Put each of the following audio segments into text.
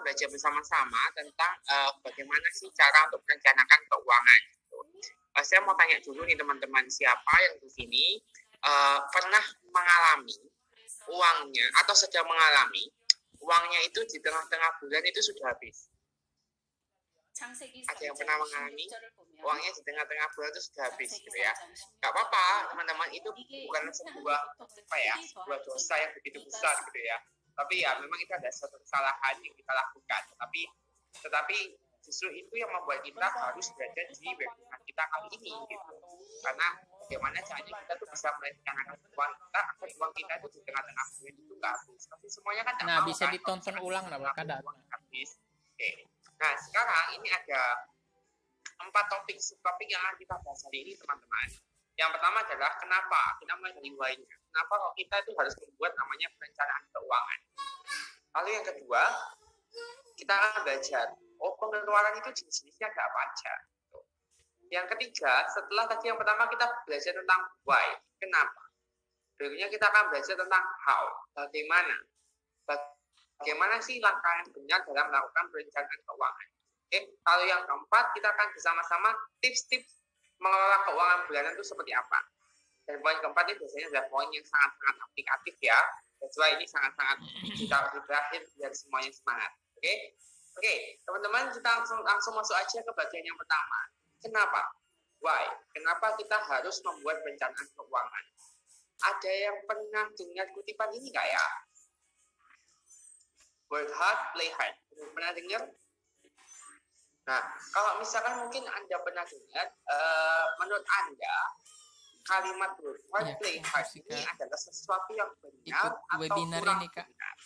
belajar bersama-sama tentang bagaimana sih cara untuk merencanakan keuangan. Saya mau tanya dulu nih teman-teman, siapa yang di sini pernah mengalami uangnya atau sedang mengalami uangnya itu di tengah-tengah bulan itu sudah habis? Ada yang pernah mengalami uangnya di tengah-tengah bulan itu sudah habis gitu ya? Gak apa-apa teman-teman, itu bukan sebuah sebuah dosa yang begitu besar gitu ya. Tapi ya memang itu ada suatu kesalahan yang kita lakukan. Tetapi justru itu yang membuat kita harus berada di webinar kita kali ini gitu. Karena bagaimana caranya kita tuh bisa merencanakan uang kita agar uang kita itu di tengah-tengah bulan itu nggak habis. Tapi semuanya kan nggak mau, bisa kan? Ditonton ulang lah kada habis. Oke. Nah sekarang ini ada 4 subtopik yang akan kita bahas hari ini teman-teman. Yang pertama adalah kenapa? Kita mulai dari why-nya. Kenapa kok kita itu harus membuat namanya perencanaan keuangan? Lalu yang kedua, kita akan belajar pengeluaran itu jenis-jenisnya ada apa aja. Yang ketiga, setelah tadi yang pertama kita belajar tentang why, kenapa. Berikutnya kita akan belajar tentang how, bagaimana sih langkah yang benar dalam melakukan perencanaan keuangan. Oke, kalau yang keempat kita akan bersama-sama tips-tips mengelola keuangan bulanan itu seperti apa. Dan poin keempat ini biasanya adalah poin yang sangat-sangat aplikatif ya. Jadi ini sangat-sangat kita berakhir biar semuanya semangat. Oke, teman-teman kita langsung masuk aja ke bagian yang pertama. Kenapa? Why? Kenapa kita harus membuat perencanaan keuangan? Ada yang pernah dengar kutipan ini nggak ya? Work hard, play hard. Pernah dengar? Nah, kalau misalkan mungkin Anda pernah dengar, menurut Anda kalimat work hard, play hard ini adalah sesuatu yang benar atau webinar kurang ini, Kak. benar?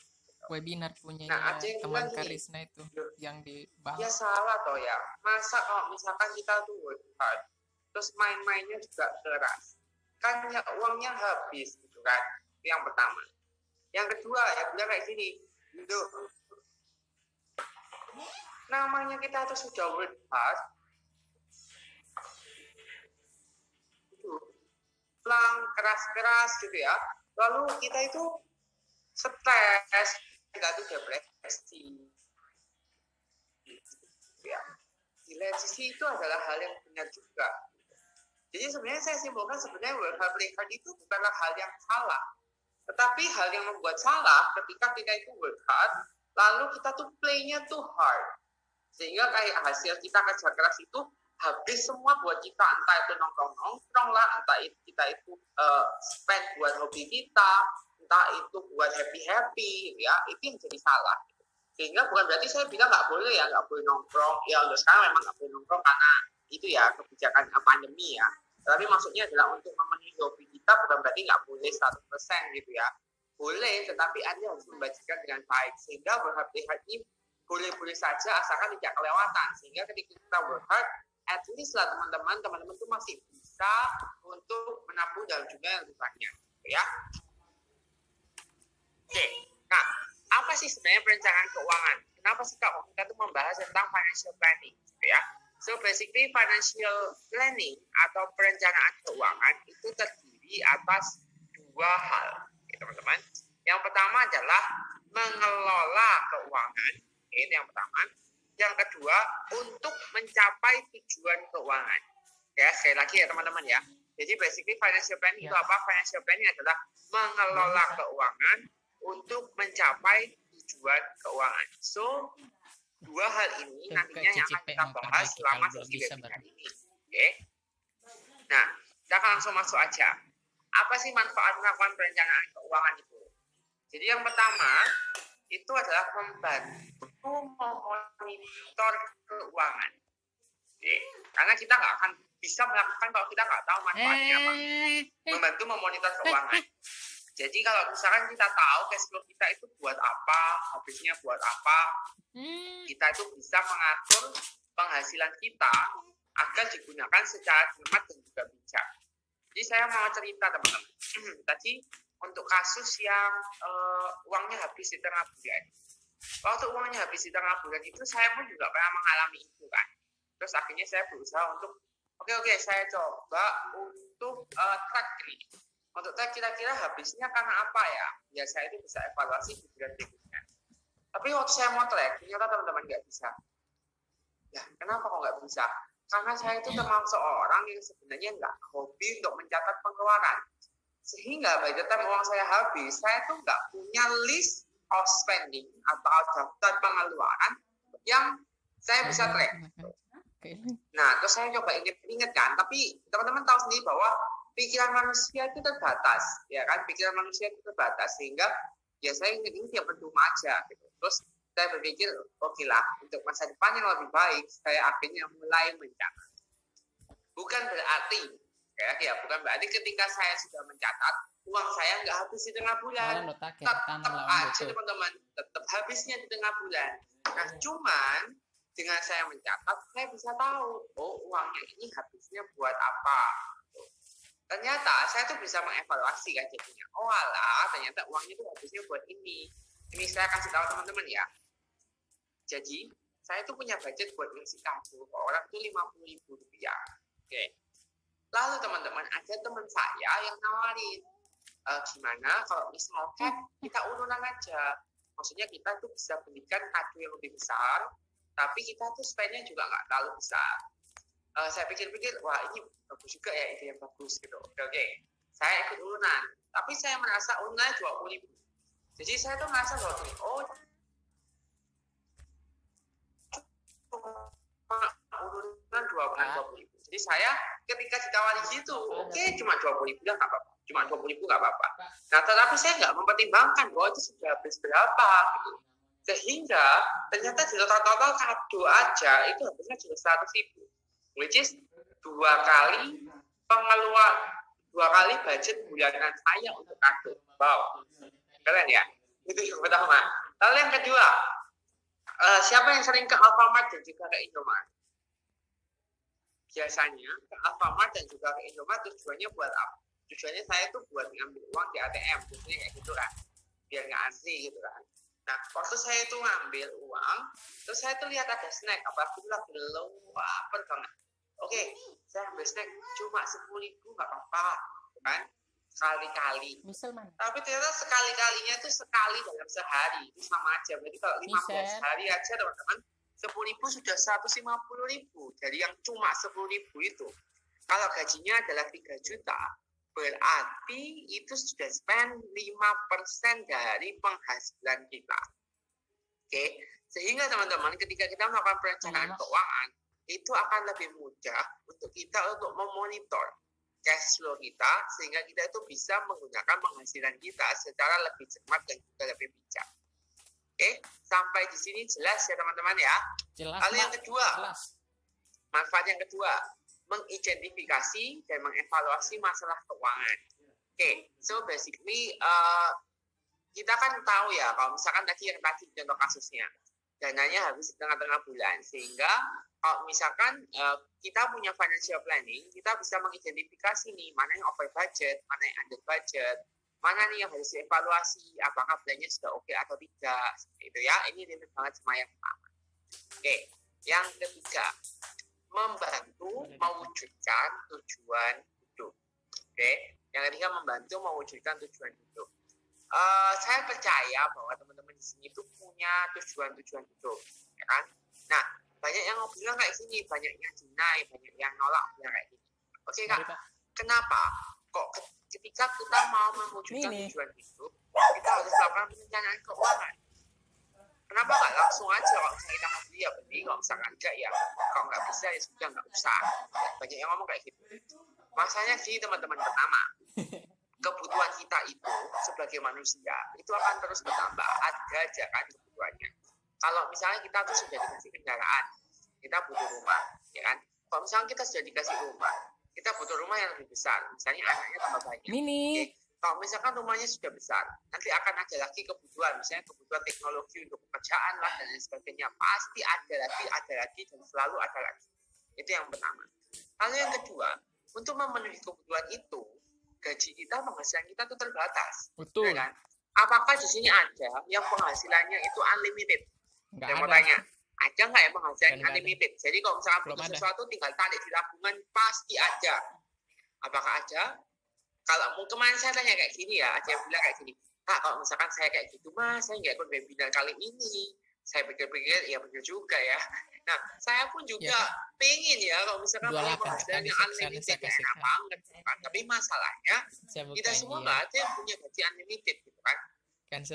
Webinar punya teman Karisna itu yang dibahas. Ya salah toh ya. Masa kalau misalkan kita tuh work hard, terus main-mainnya juga keras, kan ya uangnya habis gitu kan. Itu yang pertama. Yang kedua ya bilang kayak gini, namanya kita tuh sudah work hard, itu pelang keras-keras gitu ya. Lalu kita itu stres, kita tuh depresi. Ya, di lain sisi itu adalah hal yang benar juga. Jadi sebenarnya saya simpulkan sebenarnya work hard play hard itu bukanlah hal yang salah, tetapi hal yang membuat salah ketika kita itu work hard, lalu kita tuh play-nya tuh hard, sehingga kayak hasil kita kerja keras itu habis semua buat kita, entah itu nongkrong lah, entah itu kita itu spend buat hobi kita, entah itu buat happy ya, itu yang jadi salah. Sehingga bukan berarti saya bilang nggak boleh nongkrong ya, untuk sekarang memang nggak boleh nongkrong karena itu ya kebijakan pandemi ya. Tapi maksudnya adalah untuk memenuhi hobi kita bukan berarti nggak boleh 100% gitu ya. Boleh, tetapi Anda harus membagikan dengan baik sehingga work hard play hard ini boleh-boleh saja asalkan tidak kelewatan. Sehingga ketika kita work hard, at least lah teman-teman tuh masih bisa untuk menabung dalam jumlah yang lebih banyak, ya. Oke, nah apa sih sebenarnya perencanaan keuangan? Kenapa sih Kak kita tuh membahas tentang financial planning, gitu ya? So basically financial planning atau perencanaan keuangan itu terdiri atas 2 hal, ya, teman-teman. Yang pertama adalah mengelola keuangan, itu yang pertama. Yang kedua untuk mencapai tujuan keuangan. Ya, sekali lagi ya teman-teman ya. Jadi basically financial planning itu apa? Financial planning adalah mengelola keuangan untuk mencapai tujuan keuangan. So, 2 hal ini nantinya yang akan kita bahas selama sesi webinar ini. Oke. Nah, kita akan langsung masuk aja. Apa sih manfaat melakukan perencanaan keuangan itu? Jadi yang pertama, itu adalah membantu memonitor keuangan. Oke. Karena kita nggak akan bisa melakukan kalau kita nggak tahu manfaatnya apa. Membantu memonitor keuangan. Jadi kalau misalkan kita tahu cash flow kita itu buat apa, habisnya buat apa, kita itu bisa mengatur penghasilan kita agar digunakan secara cermat dan juga bijak. Jadi saya mau cerita teman-teman. Tadi untuk kasus yang uangnya habis di tengah bulan. Waktu uangnya habis di tengah bulan itu saya pun juga pernah mengalami itu kan. Terus akhirnya saya berusaha untuk oke, saya coba untuk track ini. Untuk track kira-kira habisnya karena apa ya? Ya saya itu bisa evaluasi di bulan berikutnya. Tapi waktu saya mau track, ternyata teman-teman nggak bisa. Ya, kenapa kok nggak bisa? Karena saya itu termasuk orang yang sebenarnya nggak hobi untuk mencatat pengeluaran. Sehingga by the time uang saya habis, saya tuh nggak punya list of spending atau daftar pengeluaran yang saya bisa track. Nah, terus saya coba inget kan, tapi teman-teman tahu sendiri bahwa pikiran manusia itu terbatas, ya kan? Pikiran manusia itu terbatas, sehingga ya saya ingat ini ya percuma aja gitu. Terus saya berpikir, oke lah, untuk masa depan yang lebih baik, saya akhirnya mulai mencatat. Bukan berarti, bukan berarti ketika saya sudah mencatat, uang saya nggak habis di tengah bulan. Tetap aja teman-teman, tetap habisnya di tengah bulan. Nah, cuman dengan saya mencatat, saya bisa tahu, oh uangnya ini habisnya buat apa. Ternyata saya tuh bisa mengevaluasi kan jadinya. Oh alah, ternyata uangnya tuh habisnya buat ini. Ini saya kasih tahu teman-teman ya. Jadi, saya tuh punya budget buat ngasih kado ke orang tuh Rp50.000. Oke. Lalu teman-teman, ada teman saya yang nawarin, gimana kalau misalkan kita urunan aja. Maksudnya kita tuh bisa belikan kado yang lebih besar, tapi kita tuh spendnya juga nggak terlalu besar. Saya pikir-pikir, wah ini bagus juga ya, ide yang bagus gitu. Oke. Saya ikut urunan, tapi saya merasa urunan 20.000. Jadi saya tuh merasa bahwa, oh urunan 20.000. Jadi saya ketika ditawari gitu, oke, cuma 20.000 nggak apa-apa. Cuma 20.000 nggak apa-apa. Nah, tetapi saya nggak mempertimbangkan bahwa itu sudah habis berapa gitu. Sehingga ternyata di total kado aja itu habisnya juga 100.000. Which is 2 kali budget bulanan saya untuk kado. Wow, keren ya? Itu yang pertama. Lalu yang kedua, siapa yang sering ke Alfamart dan juga ke Indomaret? Biasanya ke Alfamart dan juga ke Indomaret tujuannya buat apa? Tujuannya saya tuh buat ngambil uang di ATM, biasanya kayak gitu kan, biar nggak antri gitu kan. Nah, waktu saya tuh ngambil uang, terus saya tuh lihat ada snack, apalagi lagi lapar banget. Oke, saya ambil snack cuma 10.000 nggak apa-apa, kan? Sekali-kali. Tapi ternyata sekali-kalinya itu sekali dalam sehari, itu sama aja. Berarti kalau 15 hari aja teman-teman, 10.000 sudah 150.000. Jadi yang cuma 10.000 itu, kalau gajinya adalah 3 juta, berarti itu sudah spend 5% dari penghasilan kita. Oke, sehingga teman-teman ketika kita melakukan perencanaan keuangan, itu akan lebih mudah untuk kita untuk memonitor cash flow kita, sehingga kita itu bisa menggunakan penghasilan kita secara lebih cermat dan juga lebih bijak. Oke, sampai di sini jelas ya teman-teman ya. Jelas. Lalu yang kedua, manfaat yang kedua, mengidentifikasi dan mengevaluasi masalah keuangan. Oke, so basically kita kan tahu ya, kalau misalkan tadi contoh kasusnya, dananya habis di tengah-tengah bulan, sehingga kalau misalkan kita punya financial planning, kita bisa mengidentifikasi nih mana yang over budget, mana yang under budget, mana nih yang harus dievaluasi, apakah belanjanya sudah oke atau tidak, itu ya. Ini relate banget sama yang pertama. Oke, yang ketiga, membantu mewujudkan tujuan hidup. Oke, yang ketiga membantu mewujudkan tujuan hidup. Saya percaya bahwa teman-teman di sini itu punya tujuan-tujuan hidup, ya kan? Nah, banyak yang bilang kayak gini, banyak yang deny, banyak yang nolak bilang kayak gini. Oke Kak, kenapa? Kok ketika kita mau mewujudkan tujuan hidup, kita harus melakukan perencanaan keuangan? Kenapa nggak langsung aja kalau misalnya kita mau beli ya beli, kalau misalkan enggak ya kalau nggak bisa ya sudah nggak usah. Banyak yang ngomong kayak gitu. Masanya sih teman-teman, pertama, kebutuhan kita itu sebagai manusia itu akan terus bertambah, ada aja kan kebutuhannya. Kalau misalnya kita tuh sudah dikasih kendaraan, kita butuh rumah, ya kan? Kalau misalnya kita sudah dikasih rumah, kita butuh rumah yang lebih besar, misalnya anaknya tambah banyak. Oke? Kalau misalkan rumahnya sudah besar, nanti akan ada lagi kebutuhan, misalnya kebutuhan teknologi untuk pekerjaan lah dan lain sebagainya. Pasti ada lagi, dan selalu ada lagi. Itu yang pertama. Lalu yang kedua, untuk memenuhi kebutuhan itu, gaji kita, penghasilan kita itu terbatas. Betul. Ya kan? Apakah di sini ada yang penghasilannya itu unlimited? Saya mau tanya, ada nggak yang penghasilan unlimited? Jadi kalau misalkan butuh sesuatu tinggal tarik di tabungan, pasti ada. Apakah ada? Kalau kemarin saya tanya kayak gini ya, ada yang bilang kayak gini, Kak, kalau misalkan saya kayak gitu mas, saya nggak ikut webinar kali ini. Saya pikir-pikir, ya benar juga ya. Nah, saya pun juga pengen ya, kalau misalkan punya penghasilan yang unlimited, ya enak banget. Kan? Tapi masalahnya, kita semua nggak ada yang punya gaji unlimited, gitu kan.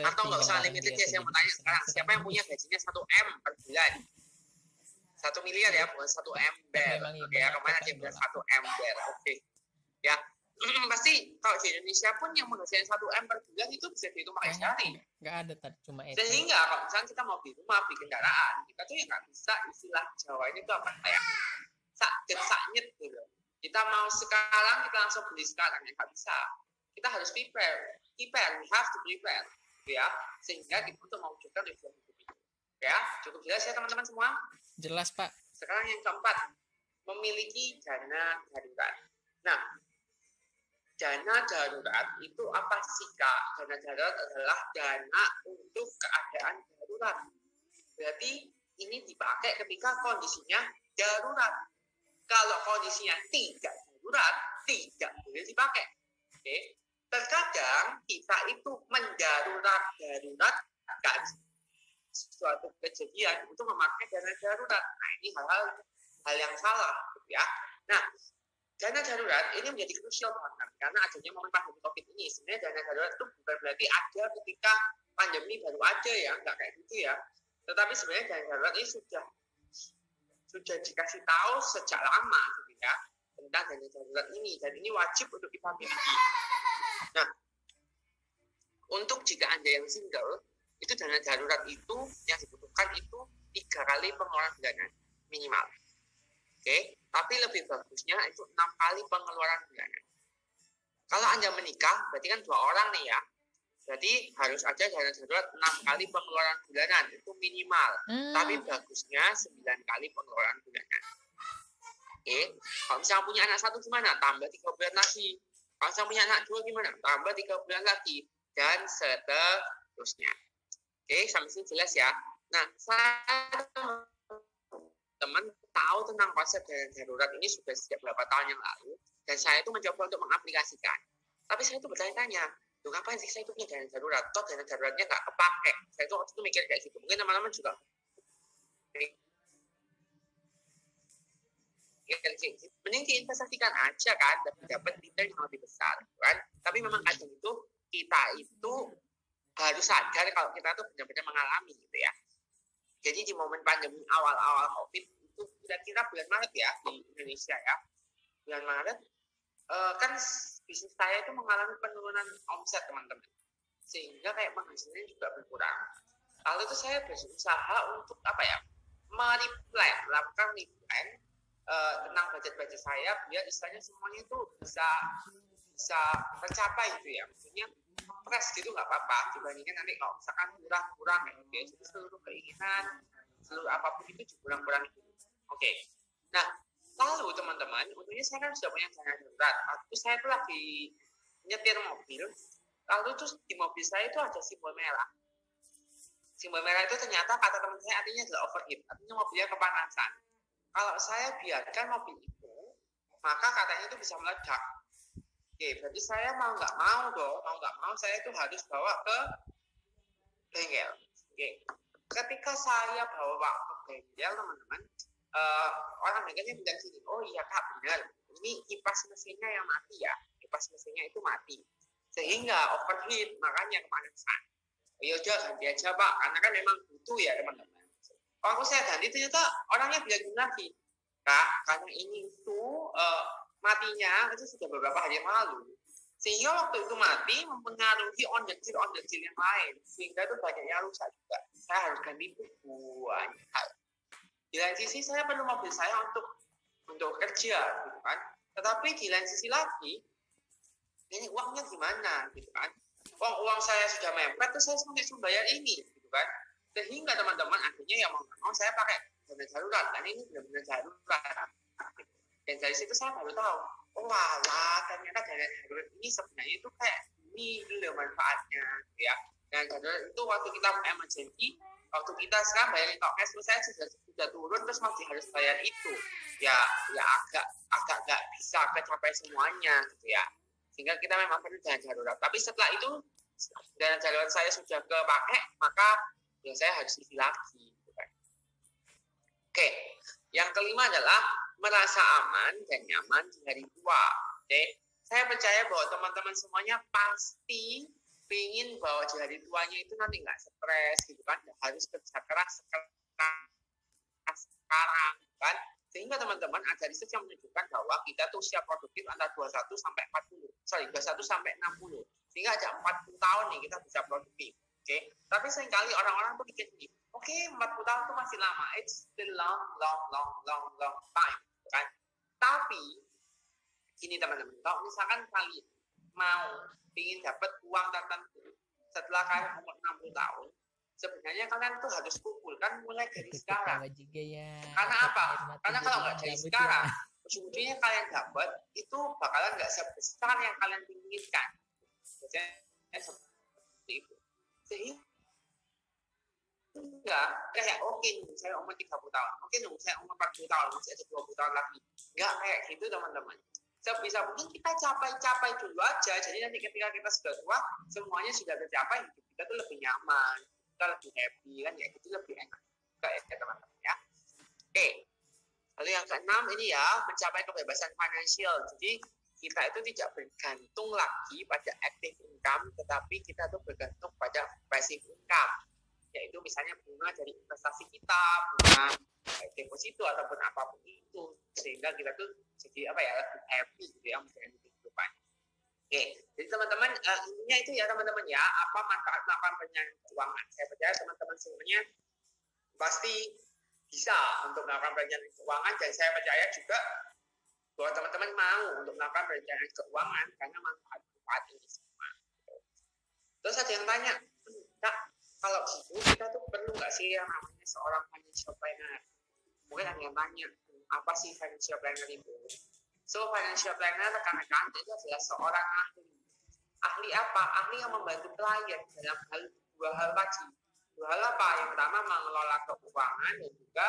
Atau nggak usah unlimited ya, saya mau tanya sekarang, siapa yang punya gajinya 1 M per bulan? 1 miliar ya, bukan 1 ember. Oke, ya, kemana dia bilang 1 ember. Oke. Ya, pasti kalau di Indonesia pun yang menghasilkan 1 M per bulan itu bisa dihitung pakai jari. Nggak ada tadi, cuma itu. Sehingga kalau misalnya kita mau beli rumah, beli kendaraan, kita tuh ya nggak bisa istilah Jawa ini tuh apa kayak sakit gitu. Kita mau sekarang, kita langsung beli sekarang, ya nggak bisa. Kita harus prepare, we have to prepare, ya, sehingga kita tuh mewujudkan tujuan hidup itu. Ya, cukup jelas ya teman-teman semua? Jelas Pak. Sekarang yang keempat, memiliki dana darurat. Nah, dana darurat itu apa sih Kak? Dana darurat adalah dana untuk keadaan darurat. Berarti ini dipakai ketika kondisinya darurat. Kalau kondisinya tidak darurat, tidak boleh dipakai. Oke. Terkadang kita itu mendarurat-daruratkan suatu kejadian untuk memakai dana darurat. Nah, ini hal yang salah, gitu ya. Nah, dana darurat ini menjadi krusial banget karena adanya momen pandemi COVID ini. Sebenarnya dana darurat itu bukan berarti ada ketika pandemi baru ada ya, nggak kayak gitu ya. Tetapi sebenarnya dana darurat ini sudah dikasih tahu sejak lama, gitu ya, tentang dana darurat ini, dan ini wajib untuk kita miliki. Nah, untuk jika Anda yang single, itu dana darurat itu yang dibutuhkan itu 3 kali pengeluaran bulanan minimal. Oke, tapi lebih bagusnya itu 6 kali pengeluaran bulanan. Kalau Anda menikah, berarti kan 2 orang nih ya. Berarti harus ada dana darurat 6 kali pengeluaran bulanan, itu minimal. Tapi bagusnya 9 kali pengeluaran bulanan. Oke, kalau misalnya punya anak 1 gimana? Tambah 3 bulan lagi. Kalau misalnya punya anak 2 gimana? Tambah 3 bulan lagi. Dan seterusnya. Oke, sampai sini jelas ya. Nah, saya teman tahu tentang konsep dana darurat ini sudah sejak beberapa tahun yang lalu, dan saya itu mencoba untuk mengaplikasikan. Tapi saya itu bertanya-tanya, loh ngapain sih saya itu punya dana darurat? Toh dana daruratnya nggak kepake. Saya itu waktu itu mikir kayak gitu. Mungkin teman-teman juga mending diinvestasikan aja kan, dapat return yang lebih besar, kan? Tapi memang kadang itu kita itu harus sadar kalau kita tuh benar-benar mengalami gitu ya. Jadi di momen pandemi awal-awal COVID itu kira-kira bulan Maret ya di Indonesia ya. Bulan Maret kan bisnis saya itu mengalami penurunan omset teman-teman. Sehingga kayak penghasilannya juga berkurang. Lalu itu saya berusaha untuk melakukan replan tentang budget-budget saya biar istilahnya semuanya itu bisa tercapai gitu ya. Maksudnya press gitu nggak apa-apa dibandingkan nanti kalau misalkan kurang gitu ya. Jadi seluruh keinginan, seluruh apapun itu kurang gitu. Oke. Nah, lalu teman-teman, untungnya saya kan sudah punya dana darurat. Waktu saya tuh lagi nyetir mobil, lalu terus di mobil saya itu ada simbol merah. Simbol merah itu ternyata kata teman saya artinya adalah overheat, artinya mobilnya kepanasan. Kalau saya biarkan mobil itu, maka katanya itu bisa meledak. Oke, berarti saya mau nggak mau saya itu harus bawa ke bengkel. Oke, ketika saya bawa ke bengkel teman-teman, orang bengkelnya bilang gini, oh iya Kak benar, ini kipas mesinnya yang mati ya, kipas mesinnya itu mati, sehingga overheat makanya kepanasan. Ya udah ganti aja Pak, karena kan memang butuh ya teman-teman. Waktu saya ganti ternyata orangnya bilang lagi, Kak, karena ini itu matinya itu sudah beberapa hari yang lalu, sehingga waktu itu mati mempengaruhi ondel-ondel yang lain, sehingga itu banyak yang rusak juga. Saya harus ganti itu banyak hal. Di lain sisi saya perlu mobil saya untuk kerja, gitu kan. Tetapi di lain sisi lagi, ini uangnya gimana, gitu kan? Uang saya sudah mepet, terus saya sampai bayar ini, gitu kan. Sehingga teman-teman akhirnya yang mau saya pakai dana darurat, dan ini benar-benar darurat. Dan dari situ saya baru tahu, oh walah, ternyata dana darurat ini sebenarnya itu kayak ini loh manfaatnya, gitu ya. Dan darurat itu waktu kita emergency, waktu kita sekarang bayarin kalau cash flow saya sudah turun terus masih harus bayar itu, ya agak nggak bisa kecapai semuanya, gitu ya. Sehingga kita memang perlu dana darurat. Tapi setelah itu dan darurat saya sudah kepakai, maka ya saya harus isi lagi. Oke, yang kelima adalah merasa aman dan nyaman di hari tua. Oke, saya percaya bahwa teman-teman semuanya pasti ingin bahwa di hari tuanya itu nanti nggak stres gitu kan, harus kerja keras sekarang kan, sehingga teman-teman ada riset yang menunjukkan bahwa kita tuh usia produktif antara 21 sampai 40, 21 sampai 60, sehingga ada 40 tahun nih kita bisa produktif. Oke, tapi seringkali orang-orang tuh pikir gini, oke, 40 tahun itu masih lama, it's still long time, kan? Tapi gini teman-teman, kalau misalkan kalian mau ingin dapat uang tertentu setelah kalian umur 60 tahun, sebenarnya kalian tuh harus kumpulkan mulai dari sekarang. Karena apa? Karena kalau nggak dari sekarang, ujung-ujungnya kalian dapat itu bakalan nggak sebesar yang kalian inginkan. Jadi seperti itu. Sehingga kayak oke, saya umur 30 tahun, oke, saya umur 40 tahun, masih ada 20 tahun lagi. Nggak kayak gitu teman-teman. Sebisa mungkin kita capai dulu aja. Jadi nanti ketika kita sudah tua, semuanya sudah tercapai, hidup kita tuh lebih nyaman, kita lebih happy kan, ya itu lebih enak kayak teman-teman ya. Oke, lalu yang keenam ini ya, mencapai kebebasan finansial. Jadi kita itu tidak bergantung lagi pada active income, tetapi kita tuh bergantung pada passive income, yaitu misalnya bunga dari investasi kita, bunga deposito ataupun apapun itu, sehingga kita tuh jadi apa ya, lebih happy gitu ya menjalani kehidupan. Oke, jadi teman-teman intinya itu ya teman-teman ya, apa manfaat melakukan perencanaan keuangan. Saya percaya teman-teman semuanya pasti bisa untuk melakukan perencanaan keuangan, dan saya percaya juga bahwa teman-teman mau untuk melakukan perencanaan keuangan karena manfaat ini semua. Terus ada yang tanya, Kak, kalau gitu kita tuh perlu nggak sih yang namanya seorang financial planner? Mungkin ada yang tanya, apa sih financial planner itu? So, financial planner rekan-rekan itu adalah seorang ahli. Ahli apa? Ahli yang membantu klien dalam dua hal tadi. Dua hal apa? Yang pertama mengelola keuangan dan juga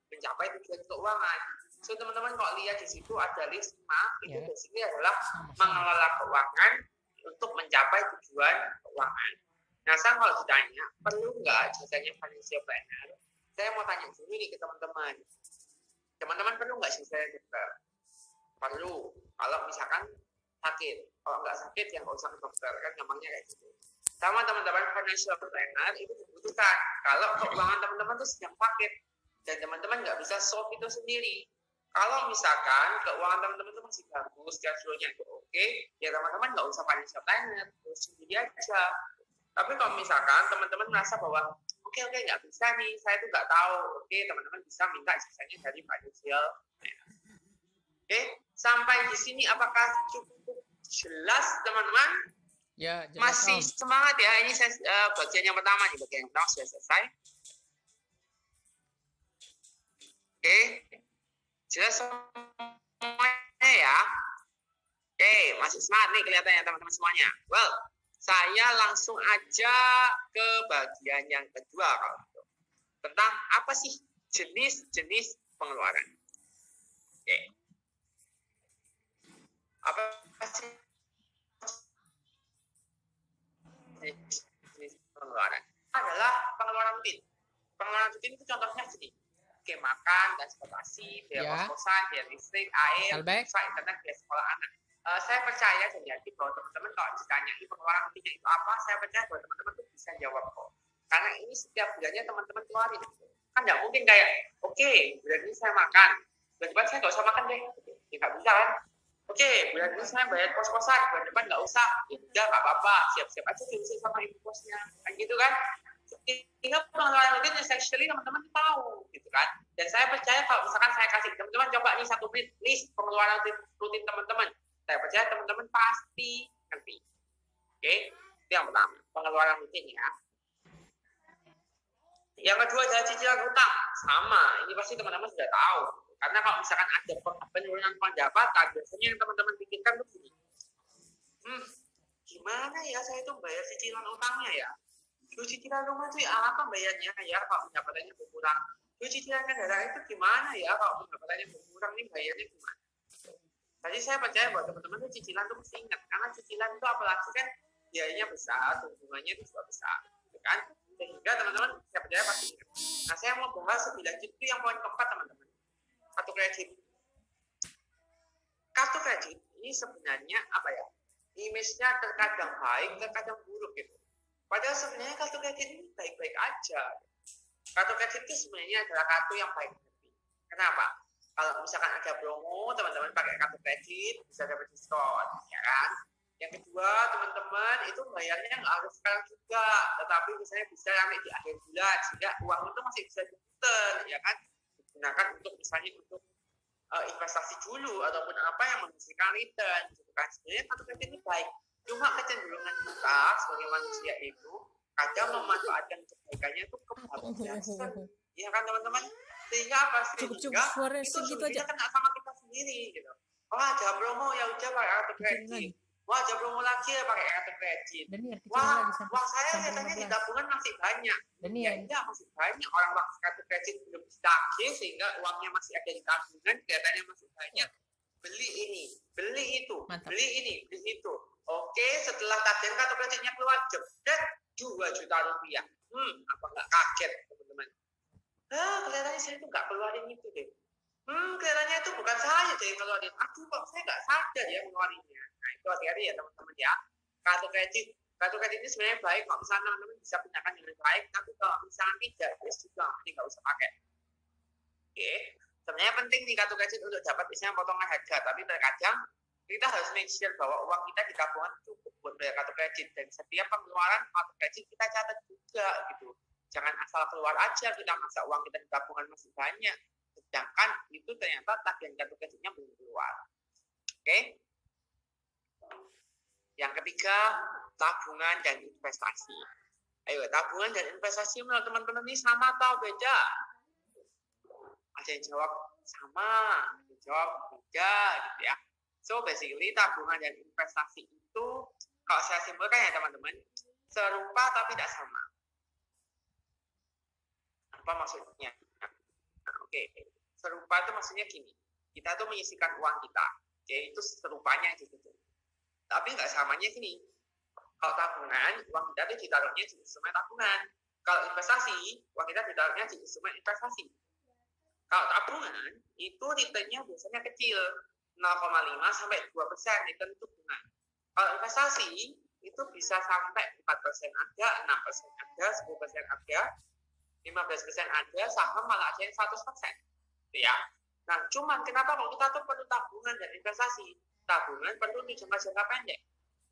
mencapai tujuan keuangan. So, teman-teman kalau lihat di situ ada list 5, itu basically adalah mengelola keuangan untuk mencapai tujuan keuangan. Nah, saya kalau ditanya, perlu nggak jasanya financial planner? Saya mau tanya dulu nih ke teman-teman. Teman-teman perlu nggak jasanya dokter? Perlu. Kalau misalkan sakit. Kalau nggak sakit, ya nggak usah ke dokter. Kan gampangnya kayak gitu. Sama teman-teman financial planner itu dibutuhkan. Kalau keuangan teman-teman tuh sedang sakit, dan teman-teman nggak bisa solve itu sendiri. Kalau misalkan keuangan teman-teman itu masih bagus, cash flow-nya itu oke, ya teman-teman nggak usah financial planner, terus sendiri aja. Tapi kalau misalkan teman-teman merasa bahwa oke, nggak bisa nih, saya tuh nggak tahu, oke, teman-teman bisa minta jasanya dari financial planner. Oke, sampai di sini apakah cukup jelas teman-teman? Ya, jelas, masih semangat ya? Ini saya, bagian yang pertama nih, bagian yang pertama sudah selesai. Oke, jelas semuanya ya? Oke, masih semangat nih kelihatannya teman-teman semuanya. Well, saya langsung aja ke bagian yang kedua kalau gitu. Tentang apa sih jenis-jenis pengeluaran. Oke. Apa sih jenis pengeluaran? Adalah pengeluaran rutin. Pengeluaran rutin itu contohnya gini. Oke, makan, transportasi, biaya kos-kosan, biaya listrik, air, pulsa, internet, biaya sekolah anak. Saya percaya dan yakin bahwa teman-teman kalau ditanyai pengeluaran rutinnya itu apa, saya percaya bahwa teman-teman tuh bisa jawab kok. Karena ini setiap bulannya teman-teman keluarin. Kan nggak mungkin kayak, oke, bulan ini saya makan, bulan depan saya nggak usah makan deh. Ya nggak bisa kan? Oke, bulan ini saya bayar kos-kosan, bulan depan nggak usah. Ya udah, nggak apa-apa, siap-siap aja diusir sama ibu kosnya. Kan gitu kan? Sehingga pengeluaran rutin yang actually teman-teman tahu, gitu kan? Dan saya percaya kalau misalkan saya kasih teman-teman coba nih 1 menit list pengeluaran rutin teman-teman. Saya percaya teman-teman pasti ngerti. Oke, itu yang pertama, pengeluaran rutin ya. Yang kedua adalah cicilan utang. Sama, ini pasti teman-teman sudah tahu. Karena kalau misalkan ada penurunan pendapatan, biasanya yang teman-teman pikirkan tuh gini. Gimana ya saya itu bayar cicilan utangnya ya? Cicilan rumah itu apa bayarnya ya kalau pendapatannya berkurang? Cicilan kendaraan itu gimana ya kalau pendapatannya berkurang nih bayarnya gimana? Jadi saya percaya bahwa teman-teman itu cicilan itu mesti ingat, karena cicilan itu apalagi kan biayanya besar, hubungannya itu juga besar, gitu kan? Sehingga teman-teman saya percaya pasti ingat. Nah, saya mau bahas lebih lanjut itu yang poin keempat, teman-teman. Kartu kredit. Kartu kredit ini sebenarnya apa ya? Image-nya terkadang baik, terkadang buruk gitu. Padahal sebenarnya kartu kredit ini baik-baik aja. Kartu kredit itu sebenarnya adalah kartu yang baik. Kenapa? Kalau misalkan ada promo, teman-teman pakai kartu kredit bisa dapat diskon, ya kan? Yang kedua, teman-teman itu bayarnya nggak harus sekarang juga, tetapi misalnya bisa sampai di akhir bulan, sehingga uang itu masih bisa diputar, ya kan? Digunakan untuk misalnya untuk investasi dulu ataupun apa yang menghasilkan return, gitu kan? Sebenarnya kartu kredit ini baik, cuma kecenderungan kita sebagai manusia itu kadang memanfaatkan kebaikannya itu kebablasan, ya kan teman-teman? Sehingga apa? Sehingga itu sebenarnya kena sama kita sendiri, gitu. Wah, ada promo ya udah pakai kartu kredit. Wah, ada promo lagi ya pakai kartu kredit. Wah, saya katanya di tabungan masih banyak. Ya iya, masih banyak orang pakai kartu kredit belum ditagih sehingga uangnya masih ada di tabungan, kelihatannya masih banyak. Beli ini, beli itu, beli ini, beli itu. Oke, setelah tagihan kartu kreditnya keluar, jebret 2 juta rupiah. Apa nggak kaget, teman-teman? Kelihatannya saya tuh nggak keluarin itu deh. Kelihatannya itu bukan saya deh yang keluarin. Aduh, kok saya nggak sadar ya ngeluarinnya. Nah, itu hati-hati ya teman-teman ya. Kartu kredit ini sebenarnya baik kalau misalnya teman-teman bisa gunakan dengan baik, tapi kalau misalnya tidak, ya sudah, ini nggak usah pakai. Oke, sebenarnya penting nih kartu kredit untuk dapat misalnya potongan harga, tapi terkadang kita harus make sure bahwa uang kita di tabungan cukup buat bayar kartu kredit, dan setiap pengeluaran kartu kredit kita catat juga gitu. Jangan asal keluar aja kita, masa uang kita di tabungan masih banyak, sedangkan itu ternyata tagihan kartu kreditnya belum keluar. Oke. Yang ketiga, tabungan dan investasi. Ayo, tabungan dan investasi menurut teman-teman ini sama atau beda? Ada yang jawab sama, ada yang jawab beda, gitu ya. So basically tabungan dan investasi itu, kalau saya simpulkan ya teman-teman, serupa tapi tidak sama. Apa maksudnya? Nah, oke. Serupa itu maksudnya gini, kita tuh menyisihkan uang kita, itu serupanya gitu. Tapi nggak samanya gini. Kalau tabungan, uang kita itu ditaruhnya di instrumen tabungan. Kalau investasi, uang kita ditaruhnya di instrumen investasi. Kalau tabungan, itu returnnya biasanya kecil, 0,5 sampai 2% return itu bunga. Kalau investasi, itu bisa sampai 4% ada, 6% ada, 10% ada, 15% ada, saham malah ada yang 100%. Ya. Nah, cuman kenapa kalau kita tuh perlu tabungan dan investasi? Tabungan perlu di jangka pendek.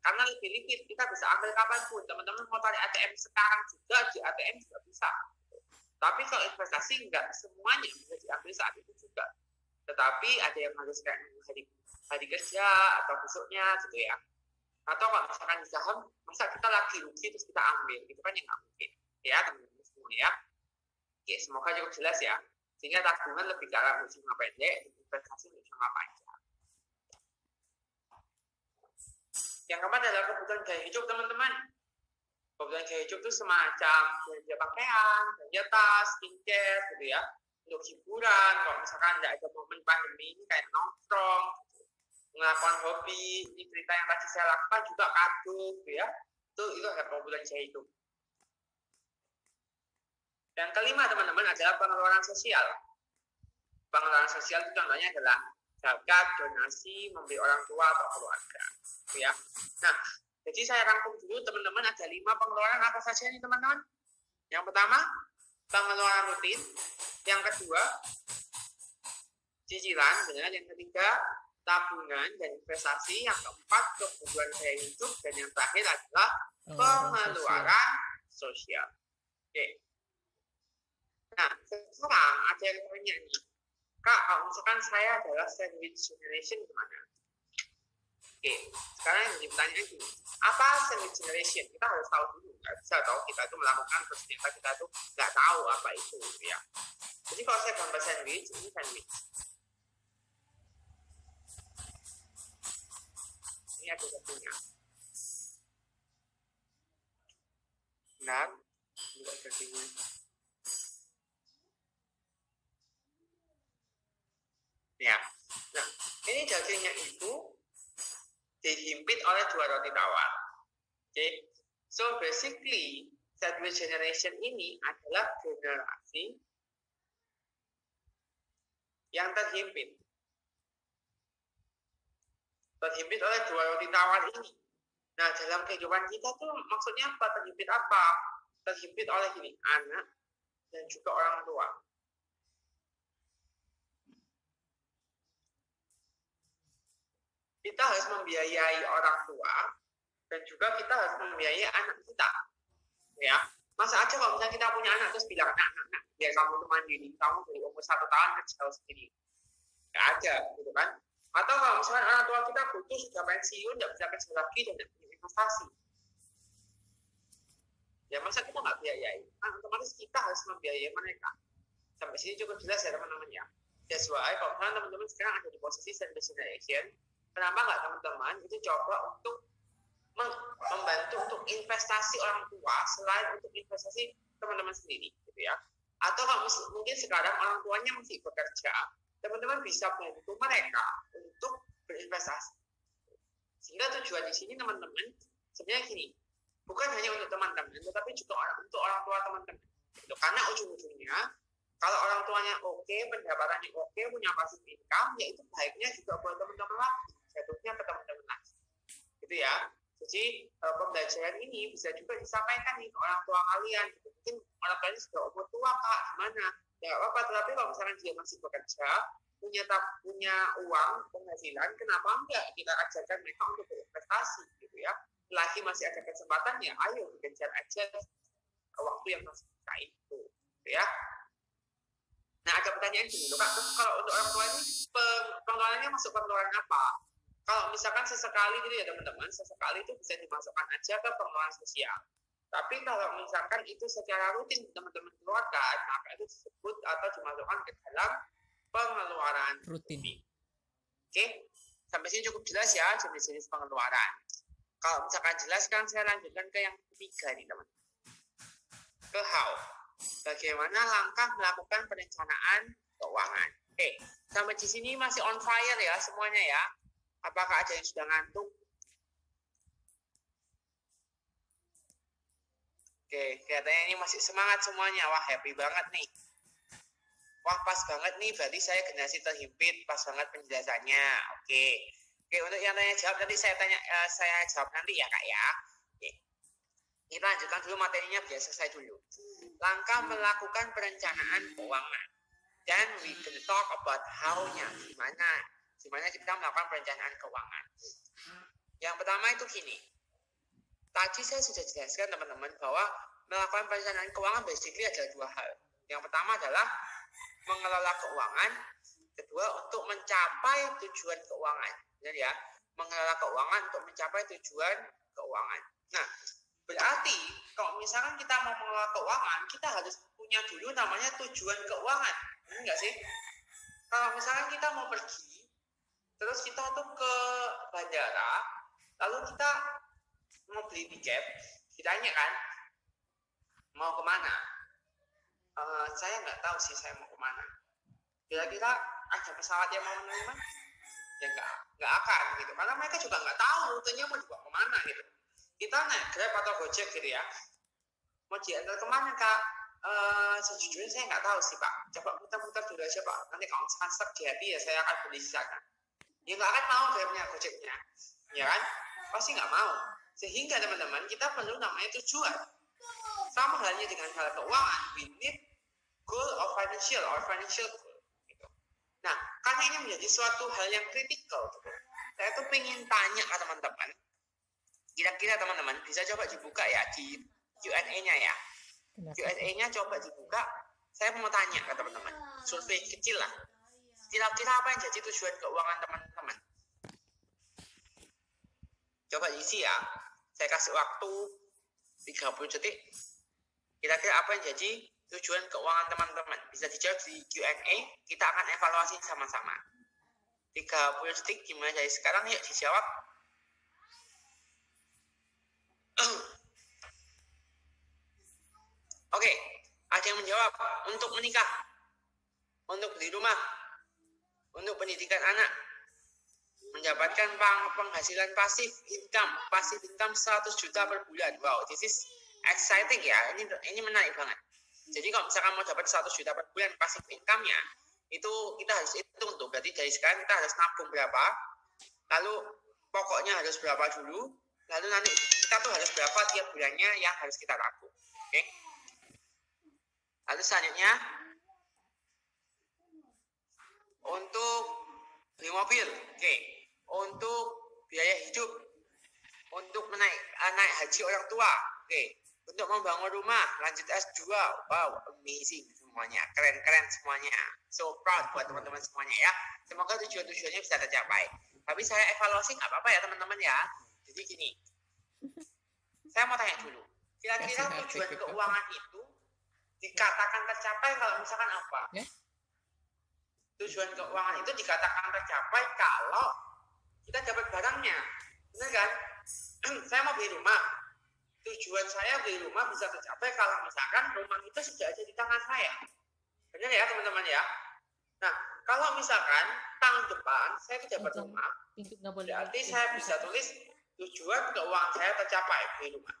Karena lebih liquid, kita bisa ambil kapanpun. Teman-teman mau tarik ATM sekarang juga, di ATM juga bisa. Tapi kalau investasi, enggak semuanya bisa diambil saat itu juga. Tetapi ada yang harus kayak hari kerja atau besoknya gitu ya. Atau kalau misalkan di saham, masa kita lagi rugi terus kita ambil, gitu kan yang nggak mungkin. Ya teman-teman semua ya. Oke, semoga cukup jelas ya. Sehingga tabungan lebih ke arah jangka pendek, investasi untuk jangka panjang. Yang keempat adalah kebutuhan gaya hidup, teman-teman. Kebutuhan gaya hidup itu semacam belanja pakaian, belanja tas, skincare, gitu ya. Untuk hiburan, kalau misalkan tidak ada momen pandemi ini kayak nongkrong, melakukan hobi, ini cerita yang tadi saya lakukan juga kado, gitu ya. Itu adalah kebutuhan gaya hidup. Yang kelima, teman-teman, adalah pengeluaran sosial. Pengeluaran sosial itu contohnya adalah zakat, donasi, memberi orang tua atau keluarga. Ya. Nah, jadi saya rangkum dulu teman-teman ada 5 pengeluaran apa saja nih teman-teman. Yang pertama, pengeluaran rutin. Yang kedua, cicilan. Yang ketiga, tabungan dan investasi. Yang keempat, kebutuhan gaya hidup. Dan yang terakhir adalah pengeluaran sosial. Oke. Nah, sekarang ada yang tanya nih, Kak, kalau misalkan saya adalah sandwich generation gimana? Oke, sekarang yang dipertanyakan gini, apa sandwich generation? Kita harus tahu dulu, nggak bisa tahu kita itu melakukan terus kita itu nggak tahu apa itu, ya. Jadi kalau saya gambar sandwich, ini sandwich. Ini ada dagingnya. Benar, ini ada dagingnya. Ya, nah ini dagingnya itu dihimpit oleh 2 roti tawar. Okay. So basically sideways generation ini adalah generasi yang terhimpit oleh dua roti tawar ini. Nah, dalam kehidupan kita tuh maksudnya apa? Terhimpit apa? Terhimpit oleh ini, anak dan juga orang tua. Kita harus membiayai orang tua dan juga kita harus membiayai anak kita. Ya, masa aja kalau misalnya kita punya anak terus bilang anak, biar kamu tuh mandiri, kamu dari umur 1 tahun kerja sendiri. Nggak ada, gitu kan? Atau kalau misalnya orang tua kita butuh sudah pensiun, nggak bisa kerja lagi dan tidak punya investasi. Ya masa kita nggak biayai? Kan otomatis kita harus membiayai mereka. Sampai sini cukup jelas ya teman-teman ya. That's why kalau teman-teman sekarang ada di posisi sideways generation, kenapa nggak teman-teman itu coba untuk membantu untuk investasi orang tua selain untuk investasi teman-teman sendiri, gitu ya. Atau kalau mungkin sekarang orang tuanya masih bekerja, teman-teman bisa bantu mereka untuk berinvestasi. Sehingga tujuan di sini teman-teman sebenarnya gini, bukan hanya untuk teman-teman, tetapi juga untuk orang tua teman-teman. Gitu. Karena ujung-ujungnya kalau orang tuanya oke, pendapatannya oke, punya passive income, ya itu baiknya juga buat teman-teman lagi, jatuhnya ke teman-teman lagi. Gitu ya. Jadi pembelajaran ini bisa juga disampaikan nih ke orang tua kalian. Gitu. Mungkin orang tuanya sudah umur tua kak, gimana? Ya apa-apa, tetapi kalau misalnya dia masih bekerja, punya uang, penghasilan, kenapa enggak kita ajarkan mereka untuk berinvestasi gitu ya. Lagi masih ada kesempatan ya, ayo dikejar aja waktu yang masih bisa itu, gitu ya. Nah ada pertanyaan gini loh kak, terus kalau untuk orang tua ini pengeluarannya masuk pengeluaran apa? Kalau misalkan sesekali gitu ya teman-teman, sesekali itu bisa dimasukkan aja ke pengeluaran sosial. Tapi kalau misalkan itu secara rutin teman-teman keluarkan, maka itu disebut atau dimasukkan ke dalam pengeluaran rutin. Oke, sampai sini cukup jelas ya jenis-jenis pengeluaran. Kalau misalkan jelas kan saya lanjutkan ke yang ketiga nih teman. Ke how. Bagaimana langkah melakukan perencanaan keuangan. Oke, sampai di sini masih on fire ya semuanya ya. Apakah ada yang sudah ngantuk? Oke, kelihatannya ini masih semangat semuanya. Wah, happy banget nih. Wah, pas banget nih. Berarti saya generasi terhimpit. Pas banget penjelasannya. Oke, untuk yang tanya jawab nanti saya jawab nanti ya, Kak ya. Oke. Kita lanjutkan dulu materinya biar selesai dulu. Langkah melakukan perencanaan keuangan. Dan we can talk about how-nya. Gimana kita melakukan perencanaan keuangan. Yang pertama itu gini. Tadi saya sudah jelaskan teman-teman bahwa melakukan perencanaan keuangan basically ada dua hal. Yang pertama adalah mengelola keuangan. Kedua untuk mencapai tujuan keuangan. Jadi ya, mengelola keuangan untuk mencapai tujuan keuangan. Nah, berarti kalau misalkan kita mau mengelola keuangan, kita harus punya dulu namanya tujuan keuangan. Enggak sih? Kalau misalkan kita mau pergi, terus kita tuh ke bandara, lalu kita mau beli tiket, ditanya kan, mau kemana? Saya nggak tahu sih saya mau kemana. Kira-kira ada pesawat yang mau menerima? Ya nggak akan gitu, karena mereka juga nggak tahu rutenya mau dibawa kemana gitu. Kita naik Grab atau Gojek gitu ya, mau diantar kemana kak? Sejujurnya saya nggak tahu sih pak. Coba muter-muter dulu aja pak. Nanti kalau sangat di hati ya saya akan beli di sana. Ya nggak akan mau Grabnya, Gojeknya, ya kan? Pasti nggak mau. Sehingga teman-teman kita perlu namanya tujuan. Sama halnya dengan hal keuangan, we need goal of financial goal. Gitu. Nah, karena ini menjadi suatu hal yang kritikal, gitu. Saya tuh pengen tanya ke teman-teman. Kira-kira teman-teman bisa coba dibuka ya di Q&A-nya ya. Q&A-nya coba dibuka. Saya mau tanya ke teman-teman. Survei kecil lah. Kira-kira apa yang jadi tujuan keuangan teman-teman? Coba isi ya. Saya kasih waktu 30 detik. Kira-kira apa yang jadi tujuan keuangan teman-teman? Bisa dijawab di Q&A. Kita akan evaluasi sama-sama. 30 detik gimana dari sekarang? Yuk dijawab. Oke, ada yang menjawab untuk menikah, untuk beli rumah, untuk pendidikan anak, mendapatkan penghasilan pasif income 100 juta per bulan. Wow, this is exciting ya. Ini menarik banget. Jadi kalau misalkan mau dapat 100 juta per bulan pasif income-nya, itu kita harus hitung tuh. Berarti dari sekarang kita harus nabung berapa, lalu pokoknya harus berapa dulu, lalu nanti kita tuh harus berapa tiap bulannya yang harus kita tabung. Oke? Lalu selanjutnya untuk beli mobil, oke. Untuk biaya hidup, untuk naik haji orang tua, oke. Untuk membangun rumah, lanjut S2, wow, amazing semuanya, keren-keren semuanya. So proud buat teman-teman semuanya ya. Semoga tujuan-tujuannya bisa tercapai. Tapi saya evaluasi nggak apa-apa ya teman-teman ya. Jadi gini, saya mau tanya dulu, kira-kira tujuan keuangan itu dikatakan tercapai kalau misalkan apa? Ya? Tujuan keuangan itu dikatakan tercapai kalau kita dapat barangnya, benar kan? Saya mau beli rumah, tujuan saya beli rumah bisa tercapai kalau misalkan rumah itu sudah ada di tangan saya, benar ya teman-teman ya? Nah, kalau misalkan tahun depan saya tidak dapat rumah, berarti saya bisa tulis tujuan keuangan saya tercapai beli rumah.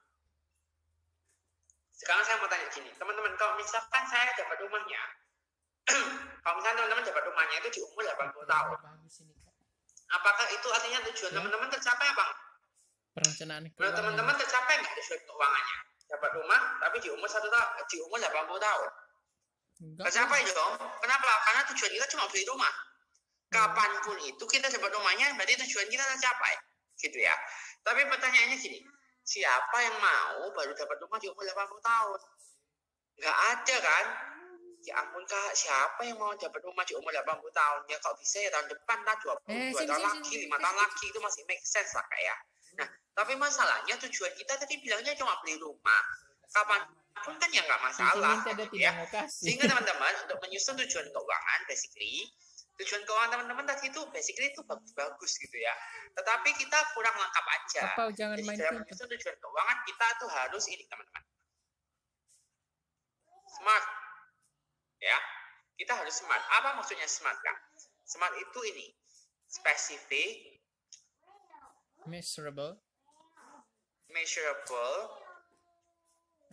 Sekarang saya mau tanya gini, teman-teman, kalau misalkan saya dapat rumahnya, kalau misalnya teman-teman dapat rumahnya itu di umur 80 tahun, apakah itu artinya tujuan teman-teman tercapai apa? Perencanaan Menurut teman-teman tercapai nggak tujuan keuangannya? Dapat rumah tapi di umur 80 tahun. Tercapai dong. Kenapa? Karena tujuan kita cuma beli rumah. Kapanpun itu kita dapat rumahnya, berarti tujuan kita tercapai, gitu ya. Tapi pertanyaannya gini, siapa yang mau baru dapat rumah di umur 80 tahun? Nggak ada kan? Ya ampun Kak, siapa yang mau dapat rumah di umur 80 tahun? Ya kalau bisa ya tahun depan lah, 22 tahun lagi, 5 tahun lagi, itu masih make sense lah Kak ya. Nah, tapi masalahnya tujuan kita tadi bilangnya cuma beli rumah. Kapanpun kan ya nggak masalah. Gitu ya. Sehingga teman-teman untuk menyusun tujuan keuangan, basically, tujuan keuangan teman-teman tadi itu basically itu bagus-bagus gitu ya. Tetapi kita kurang lengkap aja. Jangan jadi dalam menyusun tujuan keuangan kita tuh harus ini teman-teman. Smart. Ya, kita harus smart. Apa maksudnya smart kan? Smart itu ini specific, measurable,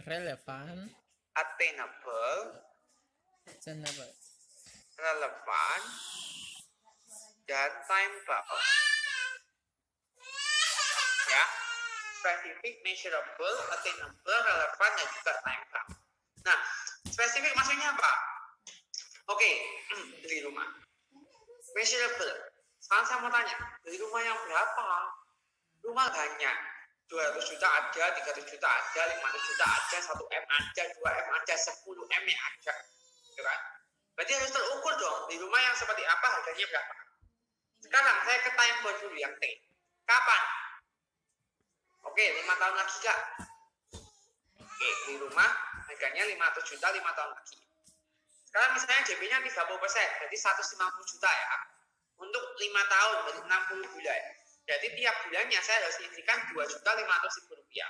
relevant, attainable, relevan, dan time bound. Ya, specific, measurable, attainable, relevan, dan juga time bound. Nah, spesifik maksudnya apa? Oke, beli rumah. Measurable. Sekarang saya mau tanya, beli rumah yang berapa? Rumah banyak. 200 juta ada, 300 juta ada, 500 juta ada, 1M ada, 2M ada, 10M ya ada. Gitu kan? Berarti harus terukur dong, beli rumah yang seperti apa, harganya berapa. Sekarang saya ke time bound dulu yang T. Kapan? Oke, 5 tahun lagi Kak. Oke, beli rumah, harganya 500 juta 5 tahun lagi. Sekarang misalnya DP-nya 30%, berarti 150 juta ya. Untuk 5 tahun, berarti 60 bulan. Jadi tiap bulannya saya harus menyisihkan 2.500.000 rupiah.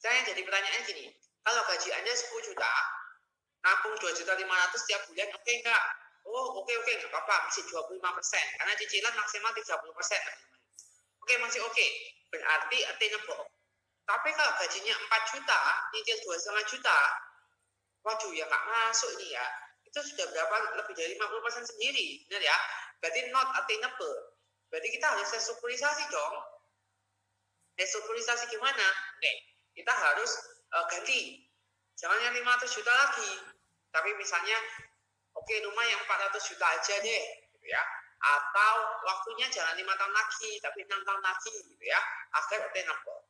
Saya jadi pertanyaannya gini, kalau gaji Anda 10 juta, nabung 2.500.000 tiap bulan, oke enggak? Oh, oke, nggak apa-apa, masih 25%. Karena cicilan maksimal 30%. Oke, masih oke. Berarti attainable. Tapi kalau gajinya 4 juta, nyicil 2,5 juta, waduh ya nggak masuk ini ya. Itu sudah berapa? Lebih dari 50% sendiri. Benar ya? Berarti not attainable. Berarti kita harus restrukturisasi dong. Restrukturisasi gimana? Oke, kita harus ganti. Jangan yang 500 juta lagi. Tapi misalnya, oke, rumah yang 400 juta aja deh. Gitu ya. Atau waktunya jangan 5 tahun lagi, tapi 6 tahun lagi. Gitu ya. Agar attainable.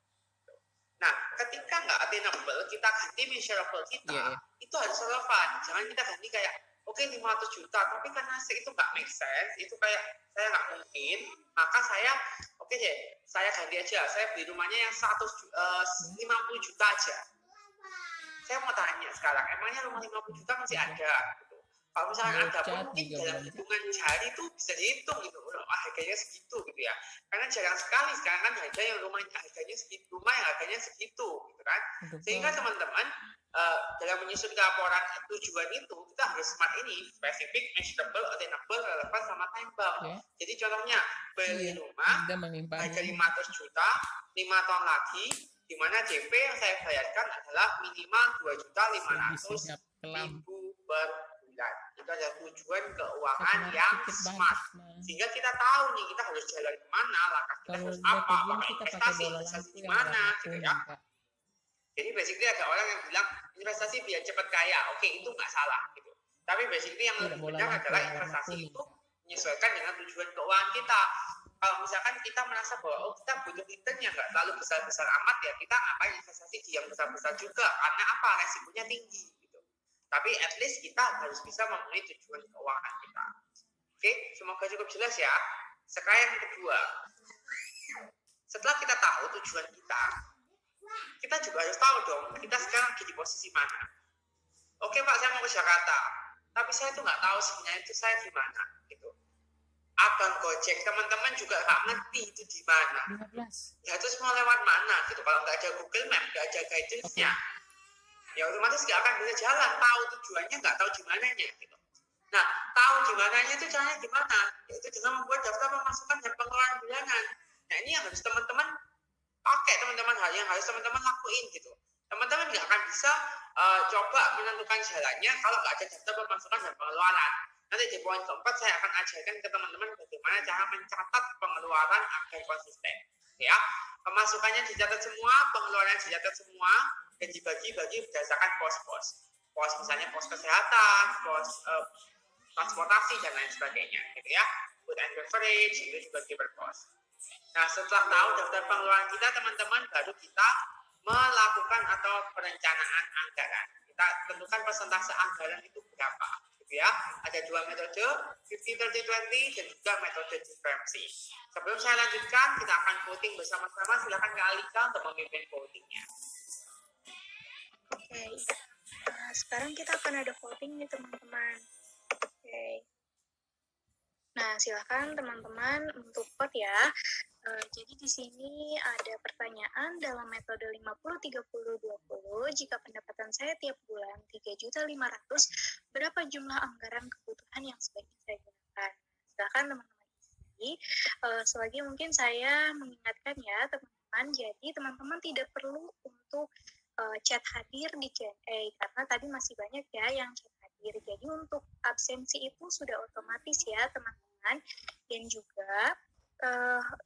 Nah, ketika nggak attainable, kita ganti measurable kita, itu harus relevan. Jangan kita ganti kayak, oke 500 juta, tapi karena itu nggak make sense, itu kayak saya nggak mungkin, maka saya, oke deh, saya ganti aja, saya beli rumahnya yang 50 juta aja. Saya mau tanya sekarang, emangnya rumah 50 juta masih ada? Gitu. Kalau misalnya ada pun mungkin dalam hitungan jari itu bisa dihitung gitu, harganya segitu gitu ya. Karena jarang sekali sekarang kan harga yang rumahnya harganya segitu, rumah yang harganya segitu gitu kan. Sehingga teman-teman dalam menyusun laporan tujuan itu kita harus smart ini, spesifik, measurable, attainable, relevan, sama time bound. Oke. Jadi contohnya beli Iya. rumah Kita mengimbangi. harga 500 juta 5 tahun lagi, di mana JP yang saya bayarkan adalah minimal 2.500.000 per bulan. Itu adalah tujuan keuangan yang smart. Sehingga kita tahu nih kita harus jalan kemana, langkah kita harus apa, apakah investasi, investasi di mana, gitu ya. Jadi basically ada orang yang bilang investasi biar cepat kaya. Oke, itu nggak salah gitu. Tapi basically yang lebih benar adalah investasi itu menyesuaikan dengan tujuan keuangan kita. Kalau misalkan kita merasa bahwa kita butuh return yang nggak terlalu besar-besar amat, ya kita ngapain investasi di yang besar-besar juga, karena apa, resikonya tinggi gitu. Tapi at least kita harus bisa memenuhi tujuan keuangan kita. Oke, semoga cukup jelas ya. Sekarang yang kedua, setelah kita tahu tujuan kita juga harus tahu dong kita sekarang lagi di posisi mana. Oke Pak, saya mau ke Jakarta, tapi saya tuh nggak tahu sebenarnya itu saya di mana gitu. Abang Gojek, teman-teman juga nggak ngerti itu di mana. 15. Ya terus mau lewat mana gitu? Kalau nggak ada Google Map, nggak ada guidance-nya, ya otomatis nggak akan bisa jalan. Tahu tujuannya, nggak tahu di mananya gitu. Nah, tahu di mananya itu caranya gimana? Yaitu dengan membuat daftar pemasukan dan pengeluaran bulanan. Nah, ini yang harus teman-teman pakai, teman-teman, hal yang harus teman-teman lakuin gitu. Teman-teman nggak akan bisa coba menentukan jalannya kalau nggak ada daftar pemasukan dan pengeluaran. Nanti di poin keempat saya akan ajarkan ke teman-teman bagaimana cara mencatat pengeluaran agar konsisten. Ya, pemasukannya dicatat semua, pengeluarannya dicatat semua, dan dibagi-bagi berdasarkan pos-pos. Pos misalnya pos kesehatan, pos transportasi dan lain sebagainya, gitu ya. Food and beverage itu dibagi per pos. Nah, setelah tahu daftar pengeluaran kita, teman-teman, baru kita melakukan atau perencanaan anggaran. Kita tentukan persentase anggaran itu berapa, gitu ya. Ada dua metode, 50-30-20 dan juga metode diferensi. Sebelum saya lanjutkan, kita akan voting bersama-sama. Silakan Kak Alika untuk memimpin votingnya. Oke, sekarang kita akan ada voting nih teman-teman. Oke. Nah, silakan teman-teman untuk vote ya. Jadi di sini ada pertanyaan dalam metode 50-30-20. Jika pendapatan saya tiap bulan 3.500.000, berapa jumlah anggaran kebutuhan yang sebaiknya saya gunakan? Silakan teman-teman isi. Selagi mungkin saya mengingatkan ya teman-teman, jadi teman-teman tidak perlu untuk chat hadir di Q&A karena tadi masih banyak ya yang chat hadir. Jadi untuk absensi itu sudah otomatis ya teman-teman. Dan juga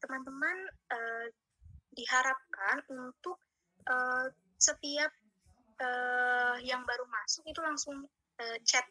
teman-teman diharapkan untuk setiap yang baru masuk itu langsung cek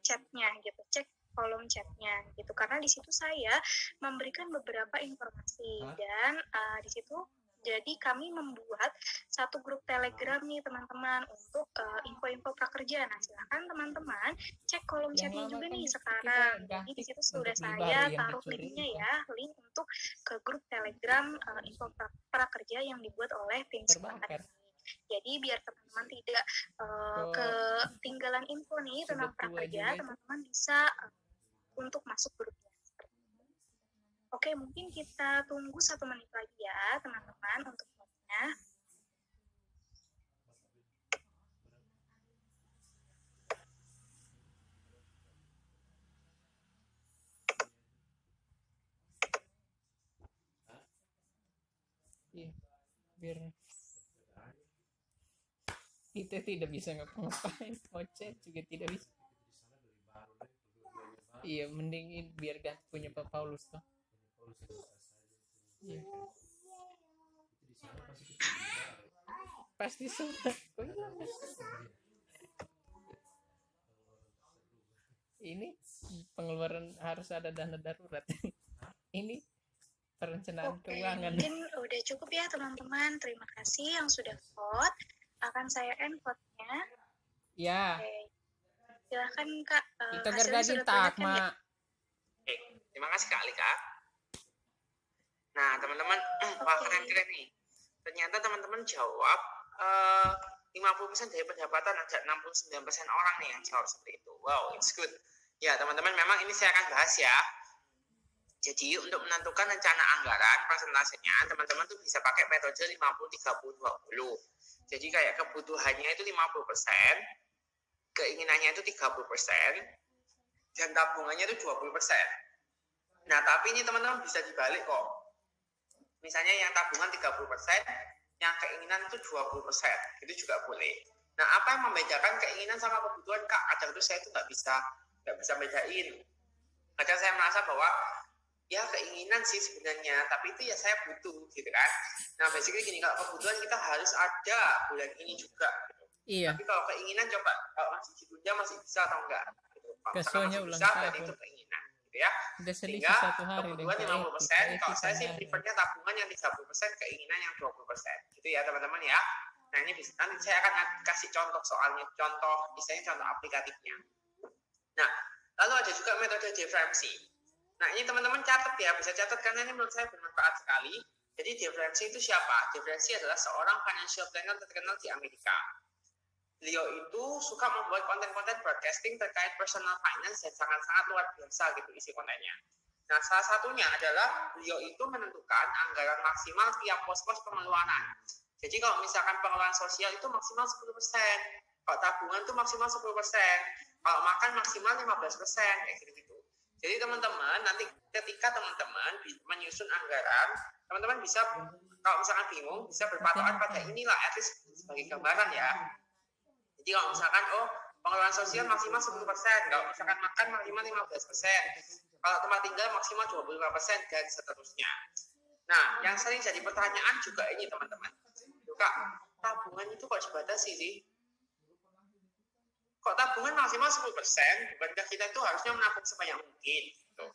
chatnya gitu, cek kolom chatnya gitu, karena di situ saya memberikan beberapa informasi dan di situ jadi kami membuat satu grup Telegram nih teman-teman untuk info-info prakerja. Nah, silakan teman-man cek kolom chatnya juga nih sekarang. Jadi di situ sudah saya taruh linknya ya, link untuk ke grup Telegram info prakerja yang dibuat oleh tim semangat. Jadi biar teman-teman tidak ketinggalan info nih tentang prakerja, teman-teman bisa untuk masuk grupnya. Oke, mungkin kita tunggu 1 menit lagi ya, teman-teman, untuk vote-nya. Iya, biar kita tidak bisa ngapa-ngapain, ngocet juga tidak bisa. Iya, mending biar ganti punya Pak Paulus toh. Iya. Pasti sudah. Ini pengeluaran harus ada dana darurat. Ini perencanaan keuangan. Mungkin udah cukup ya teman-teman. Terima kasih yang sudah vote. Akan saya end vote-nya. Ya. Oke. Silahkan Kak. Kita gergaji tak, Mak. Oke, terima kasih Kak Alika. Nah, teman-teman, wah keren-keren nih. Ternyata teman-teman jawab 50% dari pendapatan, ada 69% orang nih yang jawab seperti itu. Wow, it's good. Ya, teman-teman, memang ini saya akan bahas ya. Jadi untuk menentukan rencana anggaran persentasenya, teman-teman tuh bisa pakai metode 50-30-20. Jadi kayak kebutuhannya itu 50%, keinginannya itu 30%, dan tabungannya itu 20%. Nah, tapi ini teman-teman bisa dibalik kok. Misalnya yang tabungan 30%, yang keinginan itu 20%. Itu juga boleh. Nah, apa yang membedakan keinginan sama kebutuhan, Kak? Kadang itu saya tuh nggak bisa bedain. Kadang saya merasa bahwa ya keinginan sih sebenarnya, tapi itu ya saya butuh gitu kan. Nah, basically gini, kalau kebutuhan kita harus ada bulan ini juga. Gitu. Iya. Tapi kalau keinginan coba, kalau masih ditunda masih bisa atau enggak? Gitu. Kalau Kesonya masih ulang bisa, tahun. berarti itu keinginan. Gitu ya. Udah selisih Sehingga 1 hari. kebutuhan 50%, kalau saya sih prefernya tabungan yang 30%, keinginan yang 20%. Gitu ya teman-teman ya. Nah ini bisa, nanti saya akan kasih contoh soalnya, misalnya contoh aplikatifnya. Nah, lalu ada juga metode differentiasi. Nah ini teman-teman catat ya, bisa catat karena ini menurut saya bermanfaat sekali. Jadi differentiasi itu siapa? Differentiasi adalah seorang financial planner terkenal di Amerika. Beliau itu suka membuat konten-konten broadcasting terkait personal finance dan sangat-sangat luar biasa gitu isi kontennya. Nah salah satunya adalah beliau itu menentukan anggaran maksimal tiap pos-pos pengeluaran. Jadi kalau misalkan pengeluaran sosial itu maksimal 10%, kalau tabungan itu maksimal 10%, kalau makan maksimal 15%, kayak gitu-gitu. Jadi teman-teman, nanti ketika teman-teman menyusun anggaran, teman-teman bisa, kalau misalkan bingung, bisa berpatokan pada inilah, at least sebagai gambaran ya. Jadi kalau misalkan, pengeluaran sosial maksimal 10%, kalau misalkan makan maksimal 15%, kalau tempat tinggal maksimal 25%, dan seterusnya. Nah, yang sering jadi pertanyaan juga ini teman-teman. Kak, tabungan itu kok dibatasi sih? Kok tabungan maksimal 10%, bukankah kita itu harusnya menabung sebanyak mungkin? Gitu.